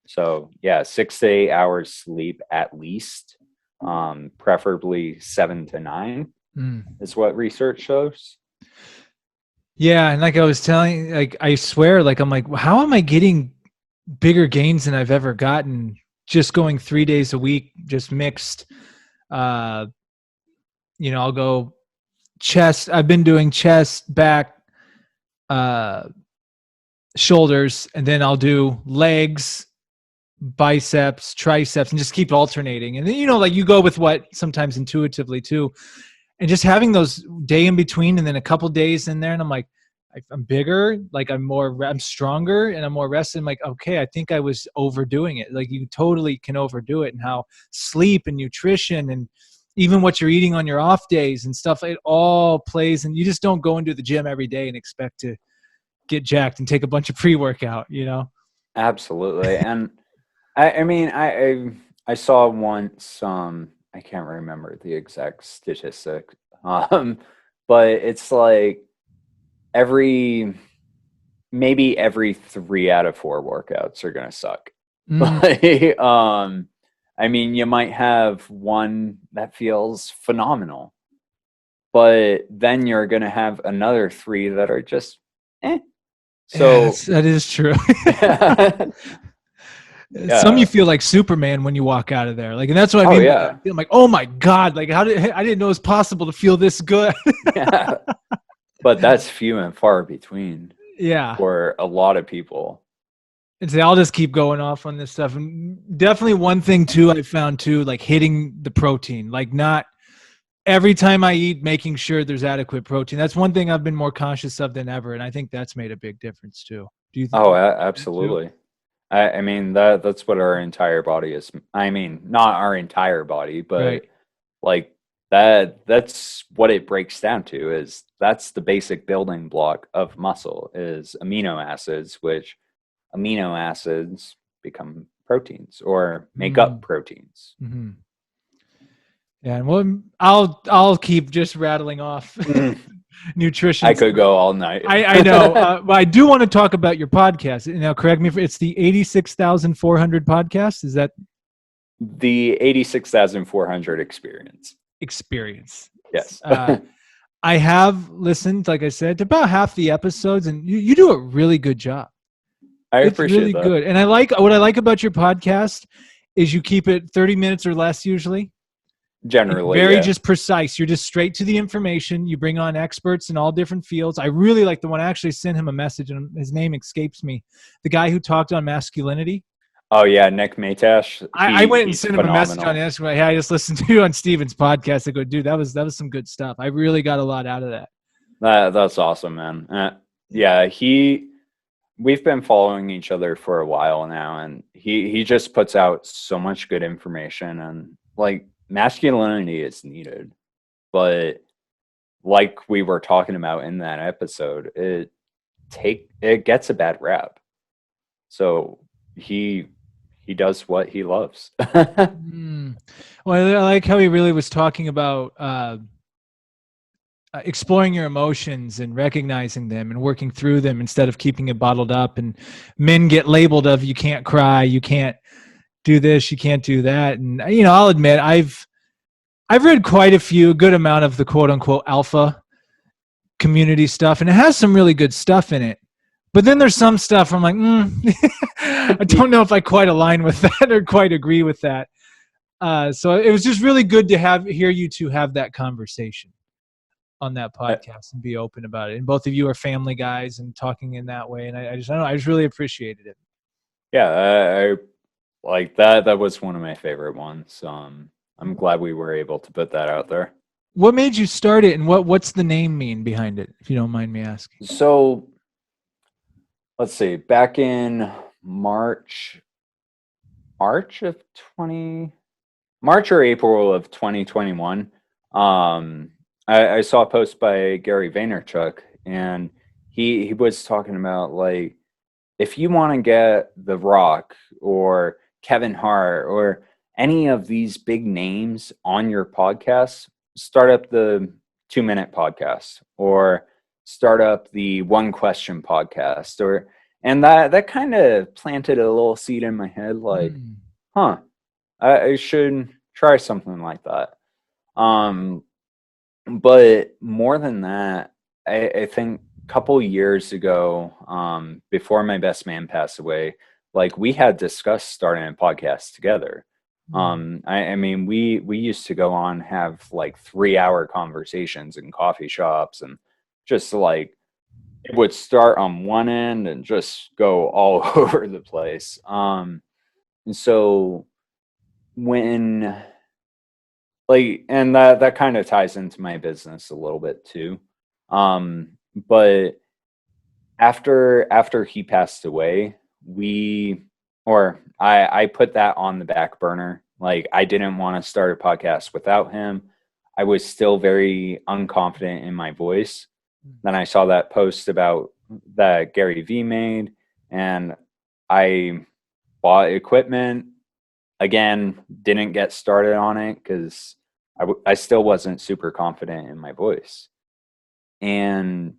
So yeah, 6 to 8 hours sleep at least, preferably 7 to 9 mm. is what research shows. Yeah, and like I was telling, like I swear, like I'm like, how am I getting bigger gains than I've ever gotten just going 3 days a week, just mixed? Uh, I'll go chest. I've been doing chest, back, uh, shoulders, and then I'll do legs, biceps, triceps, and just keep alternating. And then like you go with what sometimes intuitively too, and just having those day in between, and then a couple days in there, and I'm like, I'm bigger, like I'm stronger, and I'm more rested. I'm like, okay, I think I was overdoing it. Like you totally can overdo it, and how sleep and nutrition and even what you're eating on your off days and stuff, it all plays. And you just don't go into the gym every day and expect to get jacked and take a bunch of pre-workout. Absolutely. And I mean, I saw once, I can't remember the exact statistic, but it's like maybe every 3 out of 4 workouts are gonna suck. Like, I mean, you might have one that feels phenomenal, but then you're gonna have another 3 that are just eh. So Yeah, that is true. Some you yeah. feel like Superman when you walk out of there, like, and that's what I Oh mean by that. yeah. I'm like, oh my god, like I didn't know it was possible to feel this good. Yeah. But that's few and far between Yeah, for a lot of people. and so I'll just keep going off on this stuff. And definitely one thing too, I found too, like hitting the protein, like not every time I eat, making sure there's adequate protein. That's one thing I've been more conscious of than ever, and I think that's made a big difference too. Do Oh, you think that too? absolutely. I mean that's what our entire body is. I mean, not our entire body, Right. but like that's what it breaks down to, is that's the basic building block of muscle is amino acids, which amino acids become proteins or make up proteins. Mm-hmm. Yeah, and I'll keep just rattling off nutrition I could stuff. go all night. I know, but I do want to talk about your podcast. Now, correct me if it's the 86,400 podcast. Is that The 86,400 experience. experience? Yes. I have listened, like I said, to about half the episodes, and you do a really good job. I It's appreciate really that. good, and what I like about your podcast is you keep it 30 minutes or less usually. It's Generally, very yeah. just precise. You're just straight to the information. You bring on experts in all different fields. I really like the one. I actually sent him a message, and his name escapes me. The guy who talked on masculinity. Oh yeah, Nick Matash. I went and He's sent him a message on phenomenal. Instagram. Hey, I just listened to you on Steven's podcast. I go, dude, that was some good stuff. I really got a lot out of that. That's awesome, man. Yeah, we've been following each other for a while now, and he just puts out so much good information, and like masculinity is needed, but like we were talking about in that episode, it gets a bad rap. So he does what he loves. Well, I like how he really was talking about exploring your emotions and recognizing them and working through them instead of keeping it bottled up. And men get labeled of you can't cry, you can't do this, you can't do that. And I'll admit I've read quite a good amount of the quote unquote alpha community stuff, and it has some really good stuff in it. But then there's some stuff I'm like, I don't know if I quite align with that or quite agree with that. So it was just really good to hear you two have that conversation on that podcast and be open about it. And both of you are family guys and talking in that way. And I don't know, I just really appreciated it. Yeah, I like that. That was one of my favorite ones. I'm glad we were able to put that out there. What made you start it, and what's the name mean behind it, if you don't mind me asking? So let's see, back in March of 20 March or April of 2021, I saw a post by Gary Vaynerchuk, and he was talking about, like, if you want to get The Rock or Kevin Hart or any of these big names on your podcast, start up the 2 minute podcast or start up the one question podcast, and that kind of planted a little seed in my head, like, huh, I should try something like that. But more than that, I think couple years ago, before my best man passed away, like we had discussed starting a podcast together. I mean, we used to go on, have like 3-hour conversations in coffee shops, and just like it would start on one end and just go all over the place. And so when and that kind of ties into my business a little bit too. But after he passed away, I put that on the back burner. Like I didn't want to start a podcast without him. I was still very unconfident in my voice. Then I saw that post about that Gary V made, and I bought equipment. Again, didn't get started on it because I still wasn't super confident in my voice. And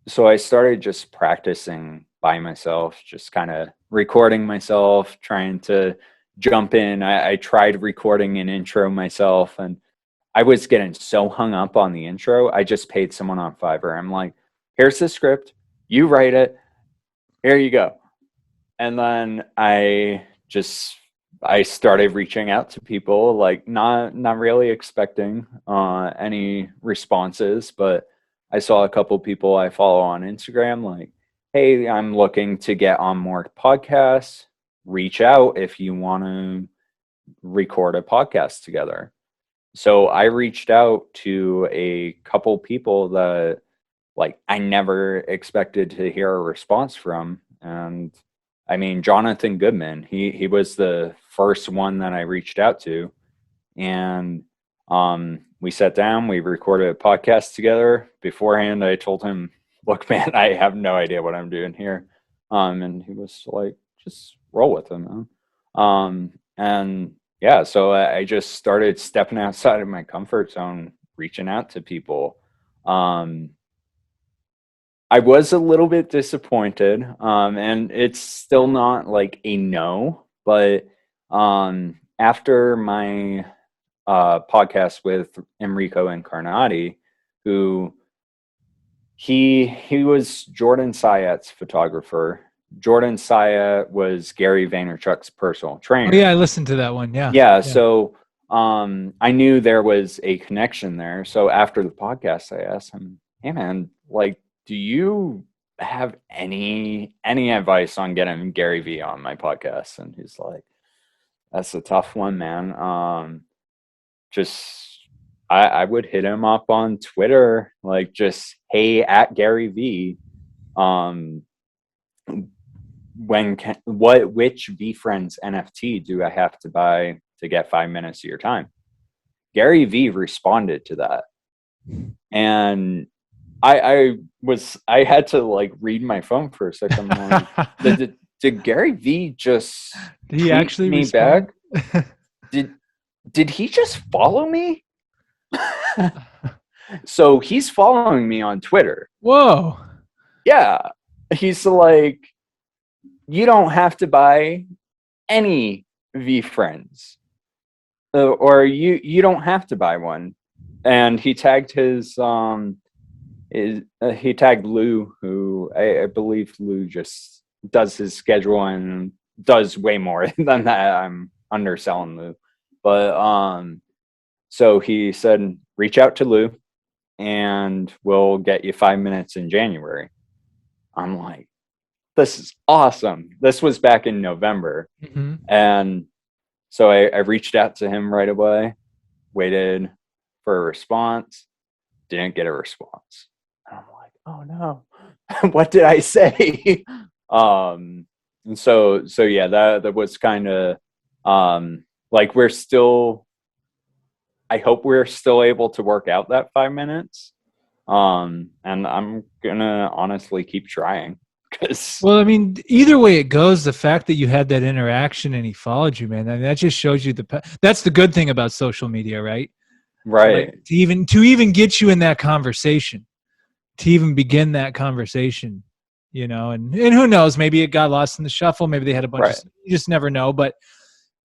so I started just practicing by myself, just kind of recording myself, trying to jump in. I tried recording an intro myself, and I was getting so hung up on the intro. I just paid someone on Fiverr. I'm like, here's the script. You write it. Here you go. And then I started reaching out to people, like not really expecting any responses, but I saw a couple people I follow on Instagram like, hey, I'm looking to get on more podcasts. Reach out if you want to record a podcast together. So I reached out to a couple people that like I never expected to hear a response from. And I mean, Jonathan Goodman, he was the first one that I reached out to. And we sat down, we recorded a podcast together. Beforehand, I told him, look, man, I have no idea what I'm doing here. And he was like, just roll with it, man. And yeah, so I just started stepping outside of my comfort zone, reaching out to people. I was a little bit disappointed, and it's still not like a no, but after my podcast with Enrico Incarnati, who he was Jordan Syatt's photographer. Jordan Syatt was Gary Vaynerchuk's personal trainer. Oh, yeah, I listened to that one. Yeah. Yeah. So I knew there was a connection there. So after the podcast, I asked him, hey man, like, do you have any advice on getting Gary V on my podcast? And he's like, that's a tough one, man. Just I would hit him up on Twitter, like just, hey, at Gary V. Which VFriends NFT do I have to buy to get 5 minutes of your time? Gary V responded to that. And I had to like read my phone for a second. Like, did Gary V just did he actually me respond? back? Did he just follow me? So he's following me on Twitter. Whoa. Yeah. He's like, you don't have to buy any VFriends, or you don't have to buy one. And he tagged he tagged Lou, who I believe Lou just does his schedule and does way more than that. I'm underselling Lou, but so he said, reach out to Lou and we'll get you 5 minutes in January. I'm like, this is awesome. This was back in November. Mm-hmm. And so I reached out to him right away, waited for a response, didn't get a response. And I'm like, oh no, what did I say? And so yeah, that was kind of like I hope we're still able to work out that 5 minutes. And I'm gonna honestly keep trying. Well, I mean, either way it goes, the fact that you had that interaction and he followed you, man, I mean, that just shows you that's the good thing about social media, right? Right. Like, to even get you in that conversation, to even begin that conversation, you know, and who knows, maybe it got lost in the shuffle. Maybe they had a bunch of, you just never know. But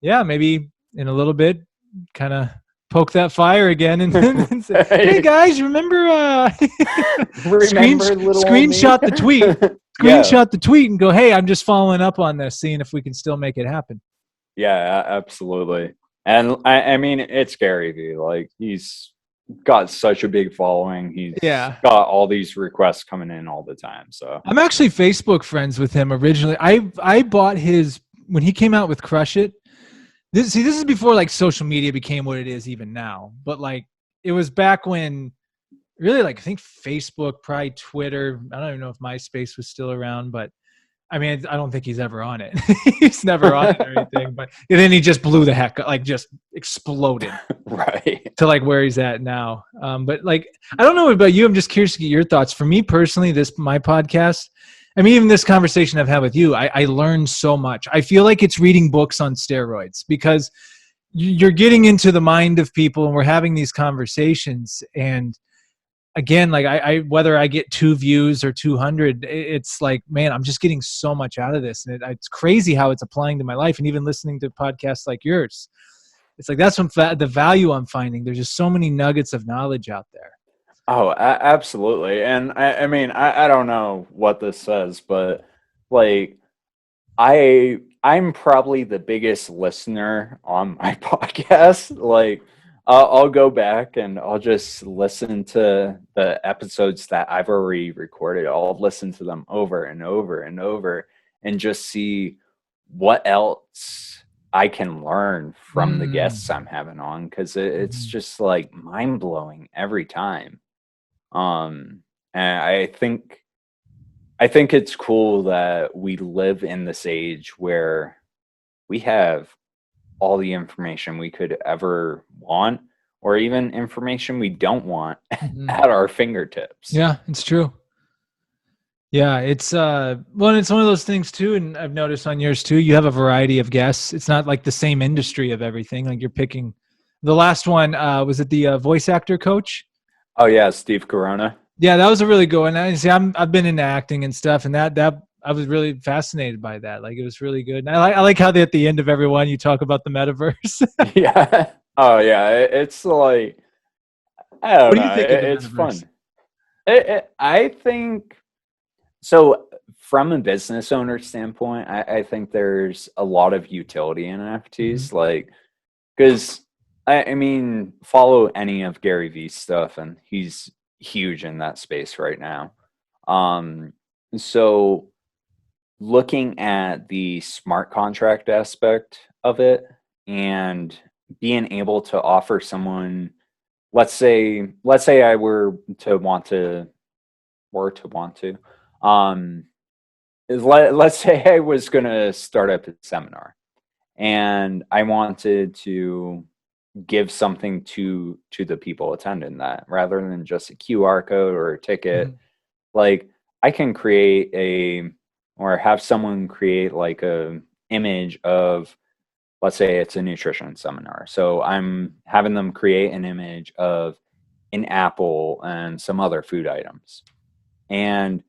yeah, maybe in a little bit, kind of poke that fire again and then say, hey guys, remember Remember little old me? screenshot the tweet. Yeah. Screenshot the tweet and go, hey, I'm just following up on this, seeing if we can still make it happen. Yeah, absolutely. And I mean, it's Gary Vee. Like, he's got such a big following. He's got all these requests coming in all the time. So I'm actually Facebook friends with him originally. I bought his when he came out with Crush It. This is before like social media became what it is even now. But like it was back when really like I think Facebook, probably Twitter. I don't even know if MySpace was still around, but I mean, I don't think he's ever on it. He's never on it or anything. But and then he just blew the heck, like just exploded, right to like where he's at now. But like, I don't know about you. I'm just curious to get your thoughts. For me personally, my podcast. I mean, even this conversation I've had with you, I learned so much. I feel like it's reading books on steroids because you're getting into the mind of people, and we're having these conversations. And again, like I whether I get 2 views or 200, it's like, man, I'm just getting so much out of this, and it's crazy how it's applying to my life. And even listening to podcasts like yours, it's like that's the value I'm finding. There's just so many nuggets of knowledge out there. Oh, absolutely. And I mean, I don't know what this says, but like I'm probably the biggest listener on my podcast. Like, I'll go back and I'll just listen to the episodes that I've already recorded. I'll listen to them over and over and over and just see what else I can learn from the guests I'm having on, because it's just like mind blowing every time. And I think it's cool that we live in this age where we have all the information we could ever want, or even information we don't want at our fingertips. Yeah, it's true. Yeah, it's well, it's one of those things too, and I've noticed on yours too, you have a variety of guests. It's not like the same industry of everything. Like you're picking the last one, was it the voice actor coach? Oh yeah, Steve Corona. Yeah, that was a really good one. I see. I've been into acting and stuff, and that I was really fascinated by that. Like it was really good. And I like how at the end of every one you talk about the metaverse. Yeah. Oh yeah. It's like, I don't What do you know. think of the It's metaverse? fun. I think so. From a business owner standpoint, I think there's a lot of utility in NFTs. Like, because I mean, follow any of Gary Vee's stuff, and he's huge in that space right now. So looking at the smart contract aspect of it and being able to offer someone, let's say I um let's say I was going to start up a seminar and I wanted to give something to the people attending that, rather than just a QR code or a ticket. Like, I can have someone create like a image of, let's say it's a nutrition seminar. So I'm having them create an image of an apple and some other food items. And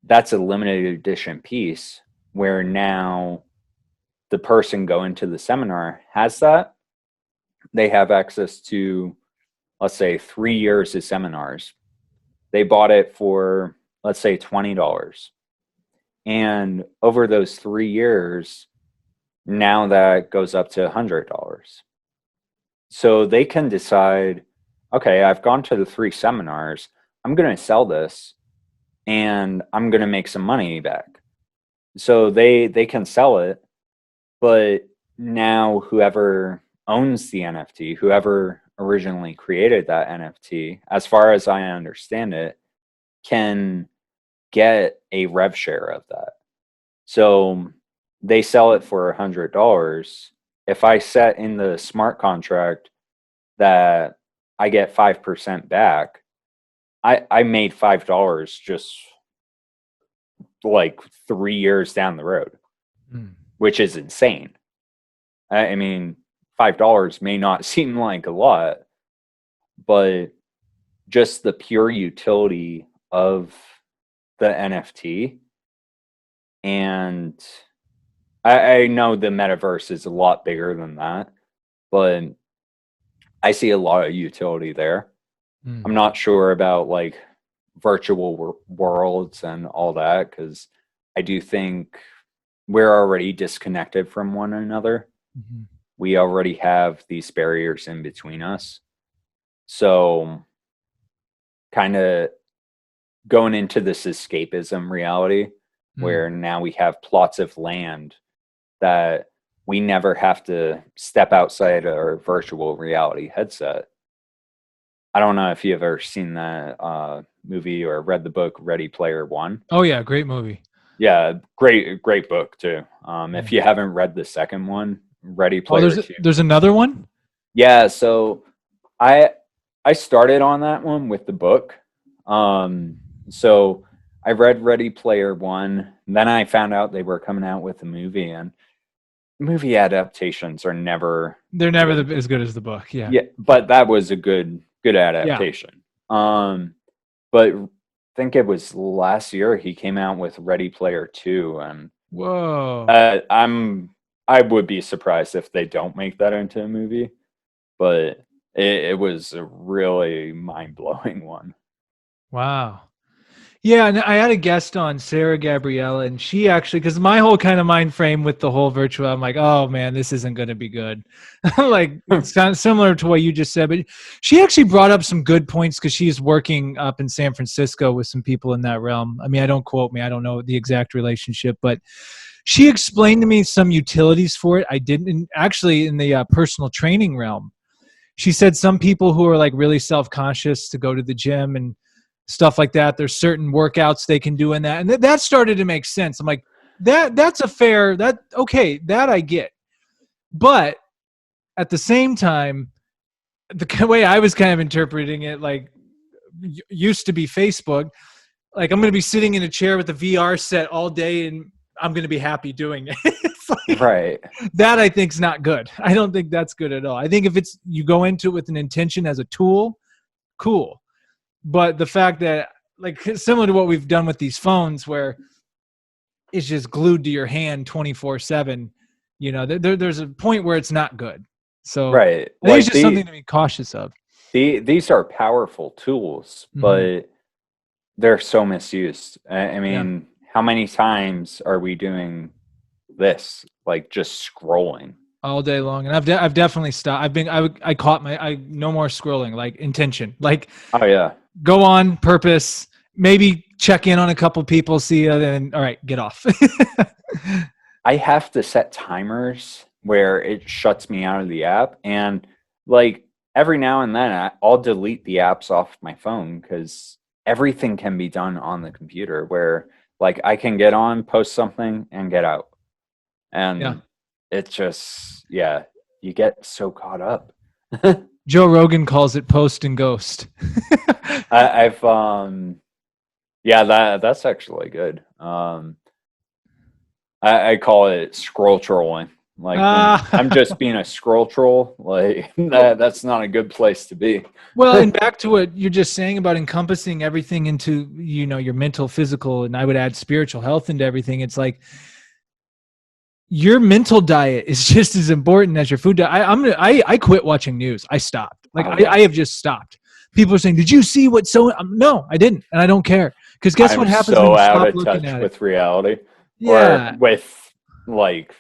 that's a limited edition piece where now the person going to the seminar has that. They have access to, let's say, 3 years of seminars. They bought it for, let's say, $20. And over those 3 years, now that goes up to $100. So they can decide, okay, I've gone to the 3 seminars. I'm going to sell this and I'm going to make some money back. So they can sell it, but now whoever owns the NFT, whoever originally created that NFT, as far as I understand it, can get a rev share of that. So they sell it for $100. If I set in the smart contract that I get 5% back, I made $5 just like 3 years down the road, which is insane. I mean, $5 may not seem like a lot, but just the pure utility of the NFT. And I know the metaverse is a lot bigger than that, but I see a lot of utility there. I'm not sure about like virtual worlds and all that, because I do think we're already disconnected from one another. Mm-hmm. We already have these barriers in between us. So kind of going into this escapism reality where now we have plots of land that we never have to step outside our virtual reality headset. I don't know if you've ever seen that movie or read the book Ready Player One. Oh yeah, great movie. Yeah, great book too. If you haven't read the second one, Ready Player Two. There's another one? Yeah, so I started on that one with the book. So I read Ready Player One, and then I found out they were coming out with a movie, and movie adaptations are never They're never as good as the book. Yeah. Yeah, but that was a good adaptation. But I think it was last year he came out with Ready Player Two, and whoa, I would be surprised if they don't make that into a movie, but it was a really mind-blowing one. wow. Yeah, and I had a guest on, Sarah Gabriella, and she actually, because my whole kind of mind frame with the whole virtual, I'm like, oh man, this isn't going to be good. Like, it sounds similar to what you just said, but she actually brought up some good points because she's working up in San Francisco with some people in that realm. I mean, don't quote me, I don't know the exact relationship, but she explained to me some utilities for it. I didn't actually in the personal training realm. She said some people who are like really self-conscious to go to the gym and stuff like that, there's certain workouts they can do in that. And that started to make sense. I'm like, that's okay, that I get. But at the same time, the way I was kind of interpreting it, like used to be Facebook, like I'm going to be sitting in a chair with a VR set all day and I'm going to be happy doing it. It's like, right. That I think is not good. I don't think that's good at all. I think if you go into it with an intention as a tool, cool. But the fact that, like, similar to what we've done with these phones where it's just glued to your hand 24/7, there's a point where it's not good. So right. I think it's just something to be cautious of. These are powerful tools, but they're so misused. I mean, how many times are we doing this? Like just scrolling all day long, and I've definitely stopped. I caught no more scrolling, like intention, like go on purpose, maybe check in on a couple people, see you, then all right, get off. I have to set timers where it shuts me out of the app, and like every now and then I'll delete the apps off my phone because everything can be done on the computer where like I can get on, post something, and get out. And it's just, you get so caught up. Joe Rogan calls it post and ghost. I've that's actually good. I call it scroll trolling. Like I'm just being a scroll troll. Like that's not a good place to be. Well, and back to what you're just saying about encompassing everything into, your mental, physical, and I would add spiritual health into everything. It's like your mental diet is just as important as your food diet. I quit watching news. I stopped. I have just stopped. People are saying, "Did you see what so?" No, I didn't, and I don't care. Because guess what happens when you stop looking at it? With reality, or with like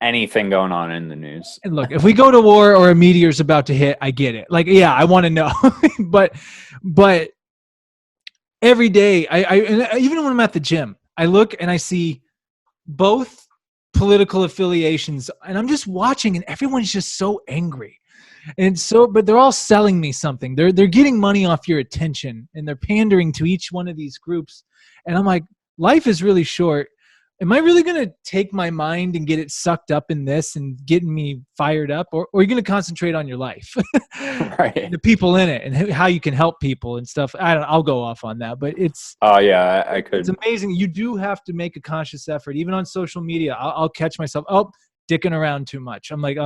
anything going on in the news. And look, if we go to war or a meteor's about to hit, I get it. Like, I want to know, but every day, I even when I'm at the gym, I look and I see both political affiliations, and I'm just watching, and everyone's just so angry. And but they're all selling me something. They're getting money off your attention, and they're pandering to each one of these groups. And I'm like, life is really short. Am I really going to take my mind and get it sucked up in this and getting me fired up? Or are you going to concentrate on your life? Right. The people in it and how you can help people and stuff. I'll go off on that, but it's... Oh yeah, I could. It's amazing. You do have to make a conscious effort. Even on social media, I'll catch myself, dicking around too much. I'm like,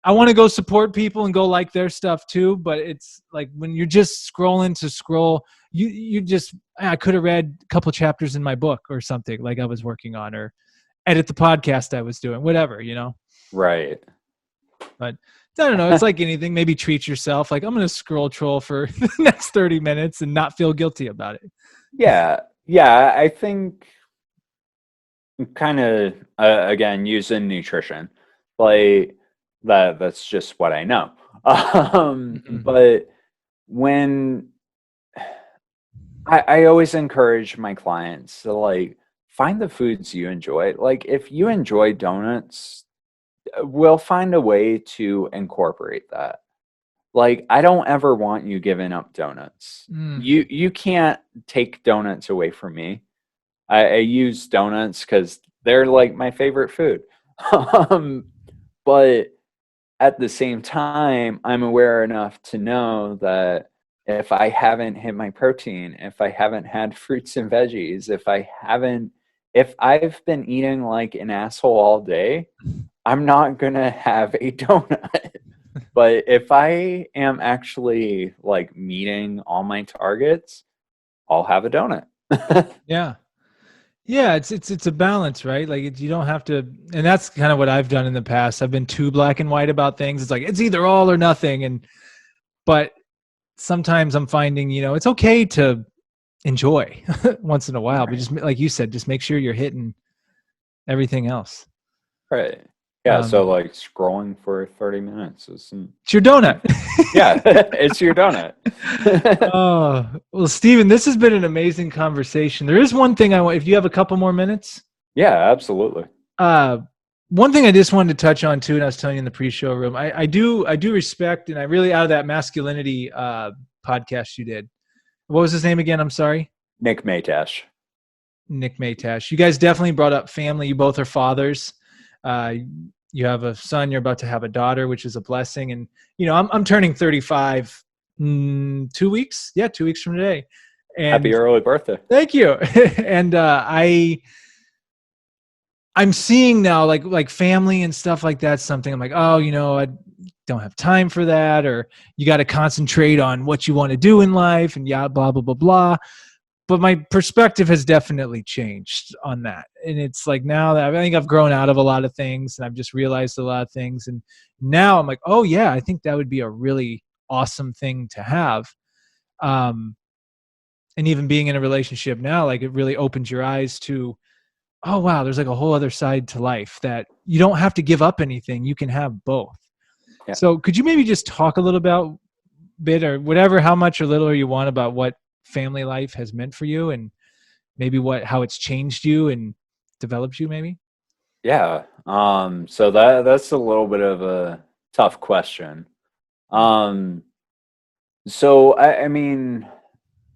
I want to go support people and go like their stuff too, but it's like when you're just scrolling to scroll, I could have read a couple chapters in my book or something like I was working on, or edit the podcast I was doing, whatever, Right. But I don't know. It's like anything. Maybe treat yourself. Like, I'm going to scroll troll for the next 30 minutes and not feel guilty about it. Yeah, I think kind of again using nutrition, like that's just what I know. Mhm. But when I always encourage my clients to like find the foods you enjoy. Like if you enjoy donuts, we'll find a way to incorporate that. Like I don't ever want you giving up donuts. Mm. You can't take donuts away from me. I use donuts because they're like my favorite food. um, but at the same time, I'm aware enough to know that if I haven't hit my protein, if I haven't had fruits and veggies, if I've been eating like an asshole all day, I'm not gonna have a donut. But if I am actually like meeting all my targets, I'll have a donut. Yeah. Yeah, it's a balance, right? Like you don't have to, and that's kind of what I've done in the past. I've been too black and white about things. It's like it's either all or nothing, and but sometimes I'm finding, it's okay to enjoy once in a while, but Right. just like you said, just make sure you're hitting everything else. Right. Yeah. So Um, like scrolling for 30 minutes isn't, it's your donut. yeah, it's your donut. Oh, well, Steven, this has been an amazing conversation. There is one thing I want, if you have a couple more minutes. Yeah, absolutely. Uh, One thing I just wanted to touch on too, and I was telling you in the pre-show room, I do respect, and I really out of that masculinity podcast you did. What was his name again? I'm sorry. Nick Maytash. Nick Maytash. You guys definitely brought up family. You both are fathers. Uh, you have a son. You're about to have a daughter, which is a blessing. And I'm turning 35 2 weeks. Yeah, 2 weeks from today. Happy And early birthday. thank you. And I'm seeing now like family and stuff like that. Something I'm like, oh, I don't have time for that, or you got to concentrate on what you want to do in life, and yeah, blah blah blah blah. But my perspective has definitely changed on that, and it's like now that I think I've grown out of a lot of things, and I've just realized a lot of things, and now I'm like, oh yeah, I think that would be a really awesome thing to have. Um, and even being in a relationship now, like it really opens your eyes to, oh wow, there's like a whole other side to life that you don't have to give up anything. You can have both. Yeah. So could you maybe just talk a little about bit or whatever, how much or little you want about what family life has meant for you and maybe how it's changed you and developed you maybe? Yeah. So that's a little bit of a tough question. Um, so I mean,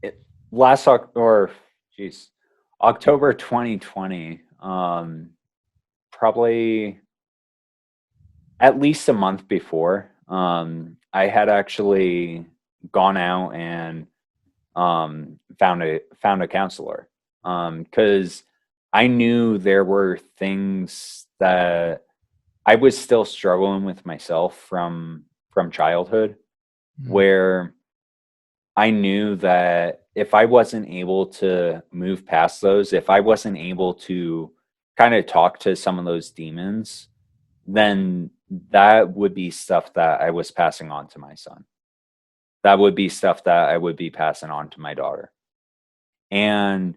it, or geez, October 2020, probably at least a month before, I had actually gone out and found a counselor because I knew there were things that I was still struggling with myself from childhood, Mm. where I knew that if I wasn't able to move past those, if I wasn't able to kind of talk to some of those demons, then that would be stuff that I was passing on to my son. That would be stuff that I would be passing on to my daughter. And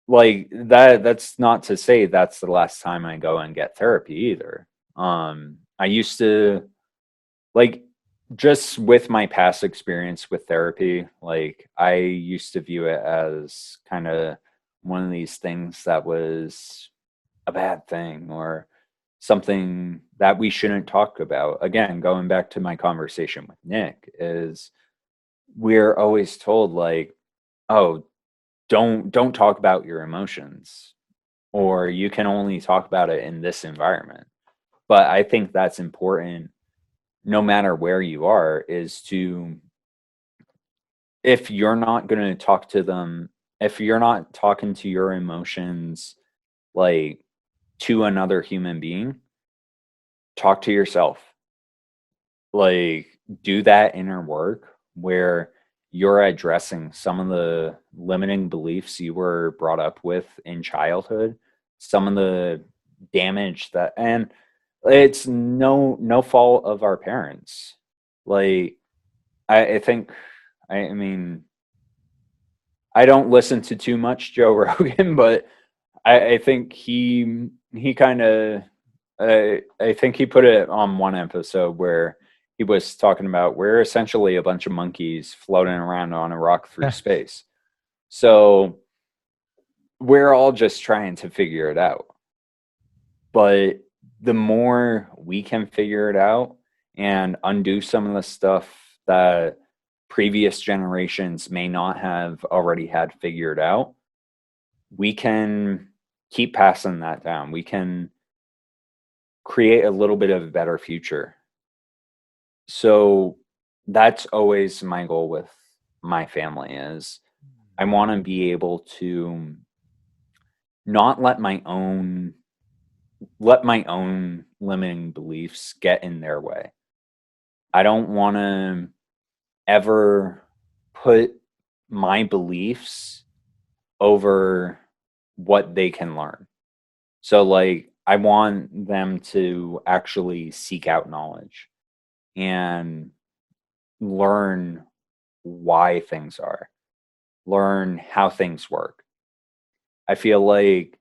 like that's not to say that's the last time I go and get therapy either. I used to like just with my past experience with therapy, like I used to view it as kind of one of these things that was a bad thing or something that we shouldn't talk about. Again, going back to my conversation with Nick, is we're always told like, oh, don't talk about your emotions, or you can only talk about it in this environment. But I think that's important no matter where you are, is to, if you're not going to talk to them, if you're not talking to your emotions like to another human being, talk to yourself. Like do that inner work where you're addressing some of the limiting beliefs you were brought up with in childhood, some of the damage that, and It's no fault of our parents. Like I think I mean I don't listen to too much Joe Rogan, but I think he kind of I think he put it on one episode where he was talking about we're essentially a bunch of monkeys floating around on a rock through Yeah. space. So we're all just trying to figure it out. But the more we can figure it out and undo some of the stuff that previous generations may not have already had figured out, we can keep passing that down. We can create a little bit of a better future. So that's always my goal with my family is I want to be able to not let my own limiting beliefs get in their way. I don't want to ever put my beliefs over what they can learn. So like I want them to actually seek out knowledge and learn why things are, learn how things work. I feel like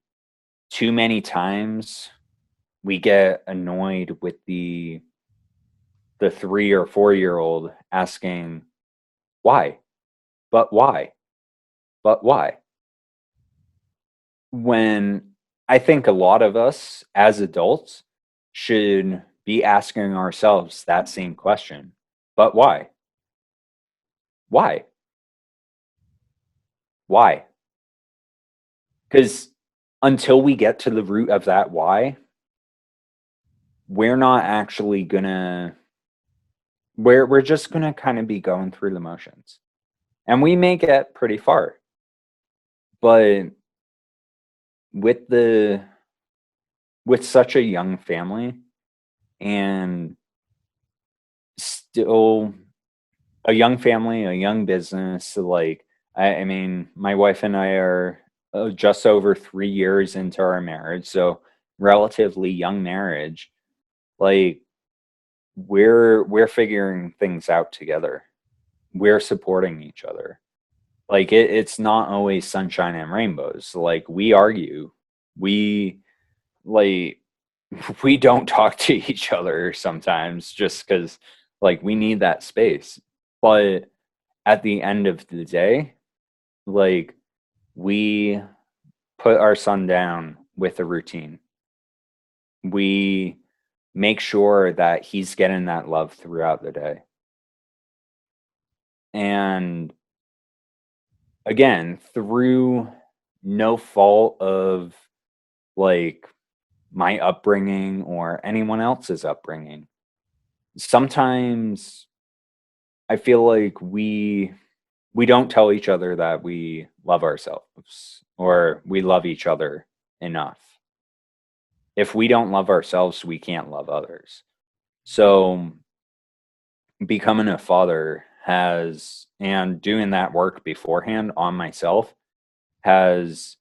too many times we get annoyed with the 3 or 4 year old asking why, but why, but why. When I think a lot of us as adults should be asking ourselves that same question. But why? Why? Why? Because until we get to the root of that why, we're not actually gonna we're just gonna kind of be going through the motions. And we may get pretty far. But with the with such a young family and still a young family, a young business, like I mean, my wife and I are just over 3 years into our marriage, so relatively young marriage. Like we're figuring things out together. We're supporting each other. Like it's not always sunshine and rainbows. Like we argue, we like we don't talk to each other sometimes just because like we need that space. But at the end of the day, like we put our son down with a routine. We make sure that he's getting that love throughout the day. And again, through no fault of like my upbringing or anyone else's upbringing, sometimes I feel like we don't tell each other that we love ourselves or we love each other enough. If we don't love ourselves, we can't love others. So becoming a father has and doing that work beforehand on myself has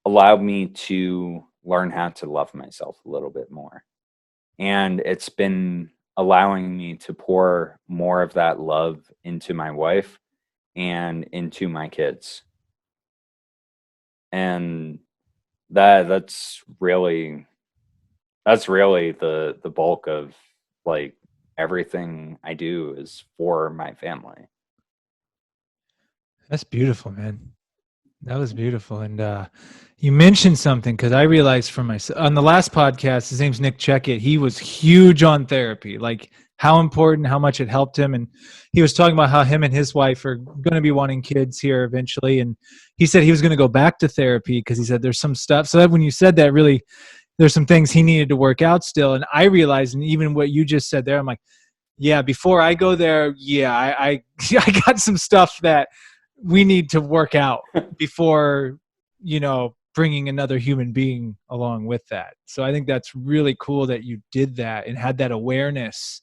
allowed me to learn how to love myself a little bit more. And it's been allowing me to pour more of that love into my wife and into my kids. And that's really the bulk of like everything I do is for my family. That's beautiful, man. That was beautiful. And you mentioned something because I realized for myself on the last podcast, his name's Nick Checkett. He was huge on therapy, like how important, how much it helped him. And he was talking about how him and his wife are going to be wanting kids here eventually. And he said he was going to go back to therapy because he said there's some stuff. So that when you said that, really, there's some things he needed to work out still. And I realized, and even what you just said there, I'm like, yeah, before I go there, yeah, I I got some stuff that we need to work out before, bringing another human being along with that. So I think that's really cool that you did that and had that awareness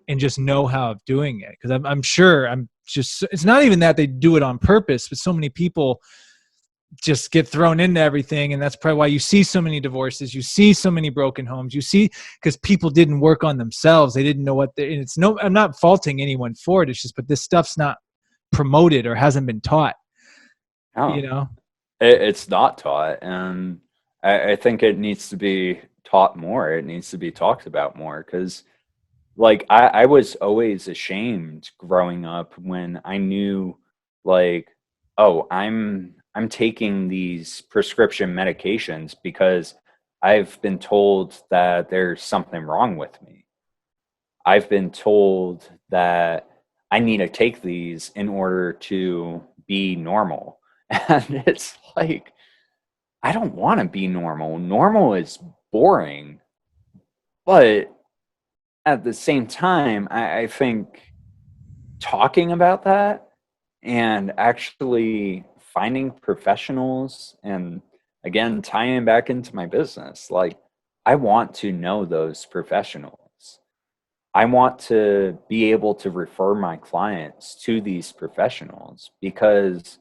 and just know how of doing it. Because I'm sure it's not even that they do it on purpose, but so many people just get thrown into everything. And that's probably why you see so many divorces, you see so many broken homes, you see, because people didn't work on themselves. They didn't know what and it's no, I'm not faulting anyone for it. It's just, but this stuff's not promoted or hasn't been taught, Oh, you know? it's not taught. And I think it needs to be taught more. It needs to be talked about more because like I was always ashamed growing up when I knew like, oh, I'm taking these prescription medications because I've been told that there's something wrong with me. I've been told that I need to take these in order to be normal. And it's like, I don't want to be normal. Normal is boring. But at the same time, I think talking about that and actually finding professionals and again tying back into my business, like I want to know those professionals. I want to be able to refer my clients to these professionals because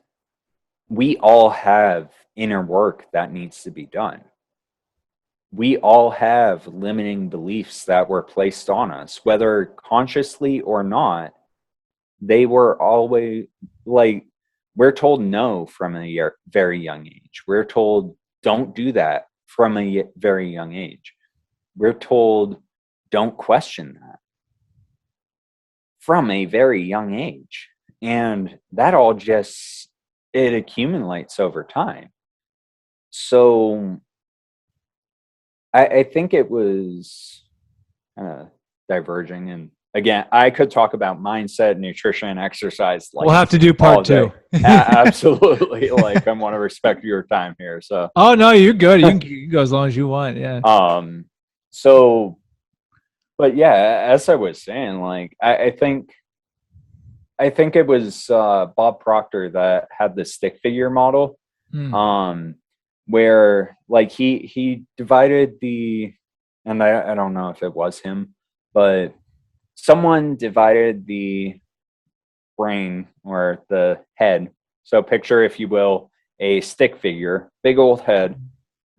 we all have inner work that needs to be done. We all have limiting beliefs that were placed on us, whether consciously or not. They were always like, we're told no from a very young age. We're told don't do that from a very young age. We're told don't question that from a very young age. And that all just, it accumulates over time. So I think it was kind of diverging. And again, I could talk about mindset, nutrition, exercise, We'll like have to do all part day. 2. Absolutely. Like I want to respect your time here. So, Oh no, you're good. You can go as long as you want. Yeah. So, but yeah, as I was saying, like I think it was Bob Proctor that had the stick figure model, Mm. where like he divided the, and I don't know if it was him, but someone divided the brain or the head. So picture, if you will, a stick figure, big old head,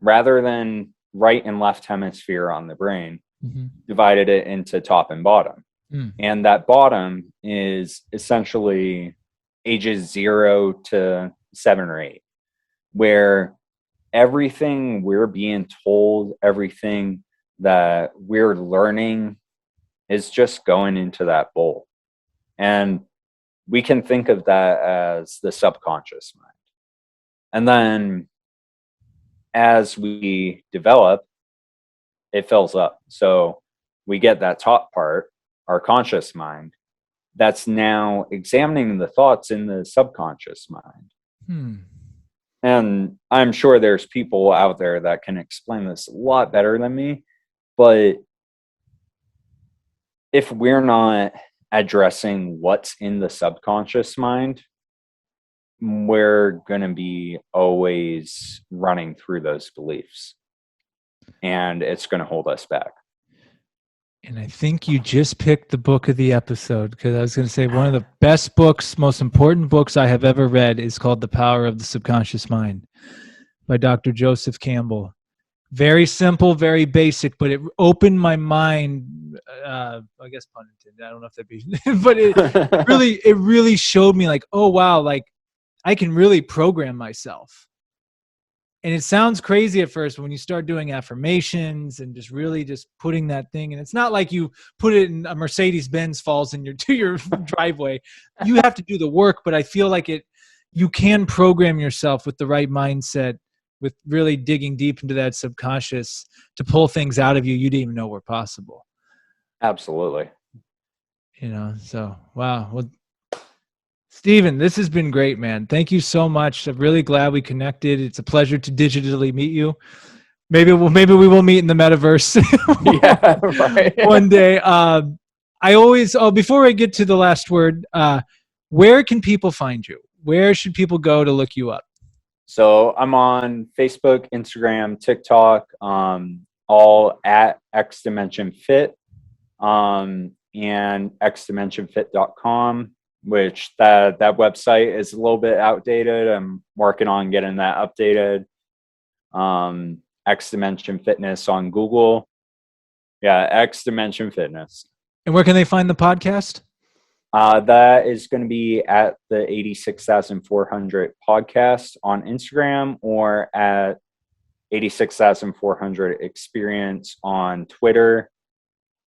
rather than right and left hemisphere on the brain, Mm-hmm. divided it into top and bottom. Mm. And that bottom is essentially ages 0 to 7 or 8, where everything we're being told, everything that we're learning is just going into that bowl. And we can think of that as the subconscious mind. And then as we develop, it fills up. So we get that top part, our conscious mind, that's now examining the thoughts in the subconscious mind. Hmm. And I'm sure there's people out there that can explain this a lot better than me. But if we're not addressing what's in the subconscious mind, we're going to be always running through those beliefs. And it's going to hold us back. And I think you just picked the book of the episode, because I was going to say one of the best books, most important books I have ever read is called The Power of the Subconscious Mind by Dr. Joseph Campbell. Very simple, very basic, but it opened my mind. I guess pun intended. I don't know if that'd be, but it really showed me like, oh wow, like I can really program myself. And it sounds crazy at first when you start doing affirmations and just really just putting that thing. And it's not like you put it in a Mercedes-Benz falls in to your driveway. You have to do the work, but I feel like you can program yourself with the right mindset, with really digging deep into that subconscious to pull things out of you didn't even know were possible. Absolutely. So wow. Well, Steven, this has been great, man. Thank you so much. I'm really glad we connected. It's a pleasure to digitally meet you. Maybe we will meet in the metaverse. Yeah, right. One day. Before I get to the last word, where can people find you? Where should people go to look you up? So I'm on Facebook, Instagram, TikTok, all at XDimensionFit, and xdimensionfit.com. which that website is a little bit outdated. I'm working on getting that updated. X Dimension Fitness on Google. Yeah, X Dimension Fitness. And where can they find the podcast? That is going to be at the 86,400 podcast on Instagram, or at 86,400 experience on Twitter,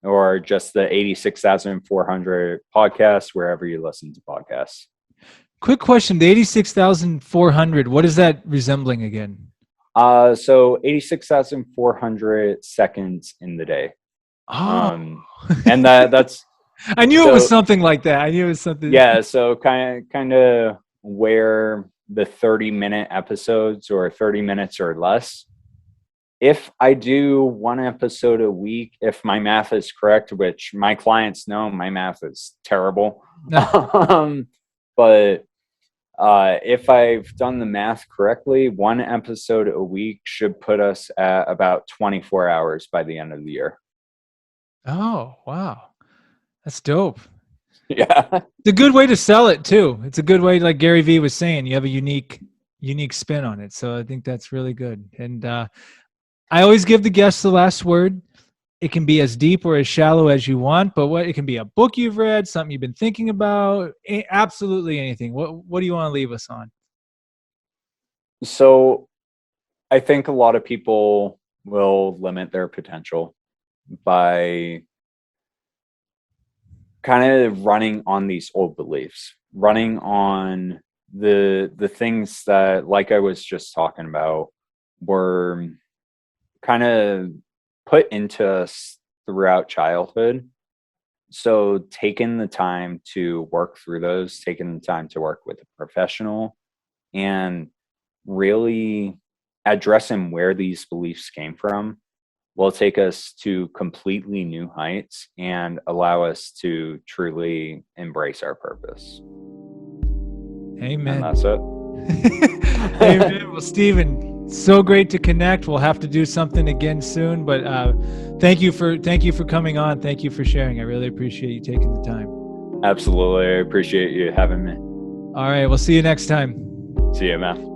or just the 86,400 podcast, wherever you listen to podcasts. Quick question. The 86,400, what is that resembling again? So 86,400 seconds in the day. Oh. And that's, I knew it was something like that. I knew it was something. Yeah. So kind of where the 30-minute episodes, or 30 minutes or less, if I do one episode a week, if my math is correct, which my clients know my math is terrible. But if I've done the math correctly, one episode a week should put us at about 24 hours by the end of the year. Oh, wow. That's dope. Yeah. It's a good way to sell it too. It's a good way, like Gary Vee was saying, you have a unique spin on it. So I think that's really good. And I always give the guests the last word. It can be as deep or as shallow as you want, but it can be a book you've read, something you've been thinking about, absolutely anything. What do you want to leave us on? So I think a lot of people will limit their potential by kind of running on these old beliefs, running on the things that, like I was just talking about, were kind of put into us throughout childhood. So taking the time to work through those, taking the time to work with a professional, and really addressing where these beliefs came from will take us to completely new heights and allow us to truly embrace our purpose. Amen. And that's it. Amen. Well, Steven, so great to connect. We'll have to do something again soon, but thank you for coming on. Thank you for sharing. I really appreciate you taking the time. Absolutely. I appreciate you having me. All right. We'll see you next time. See you, man.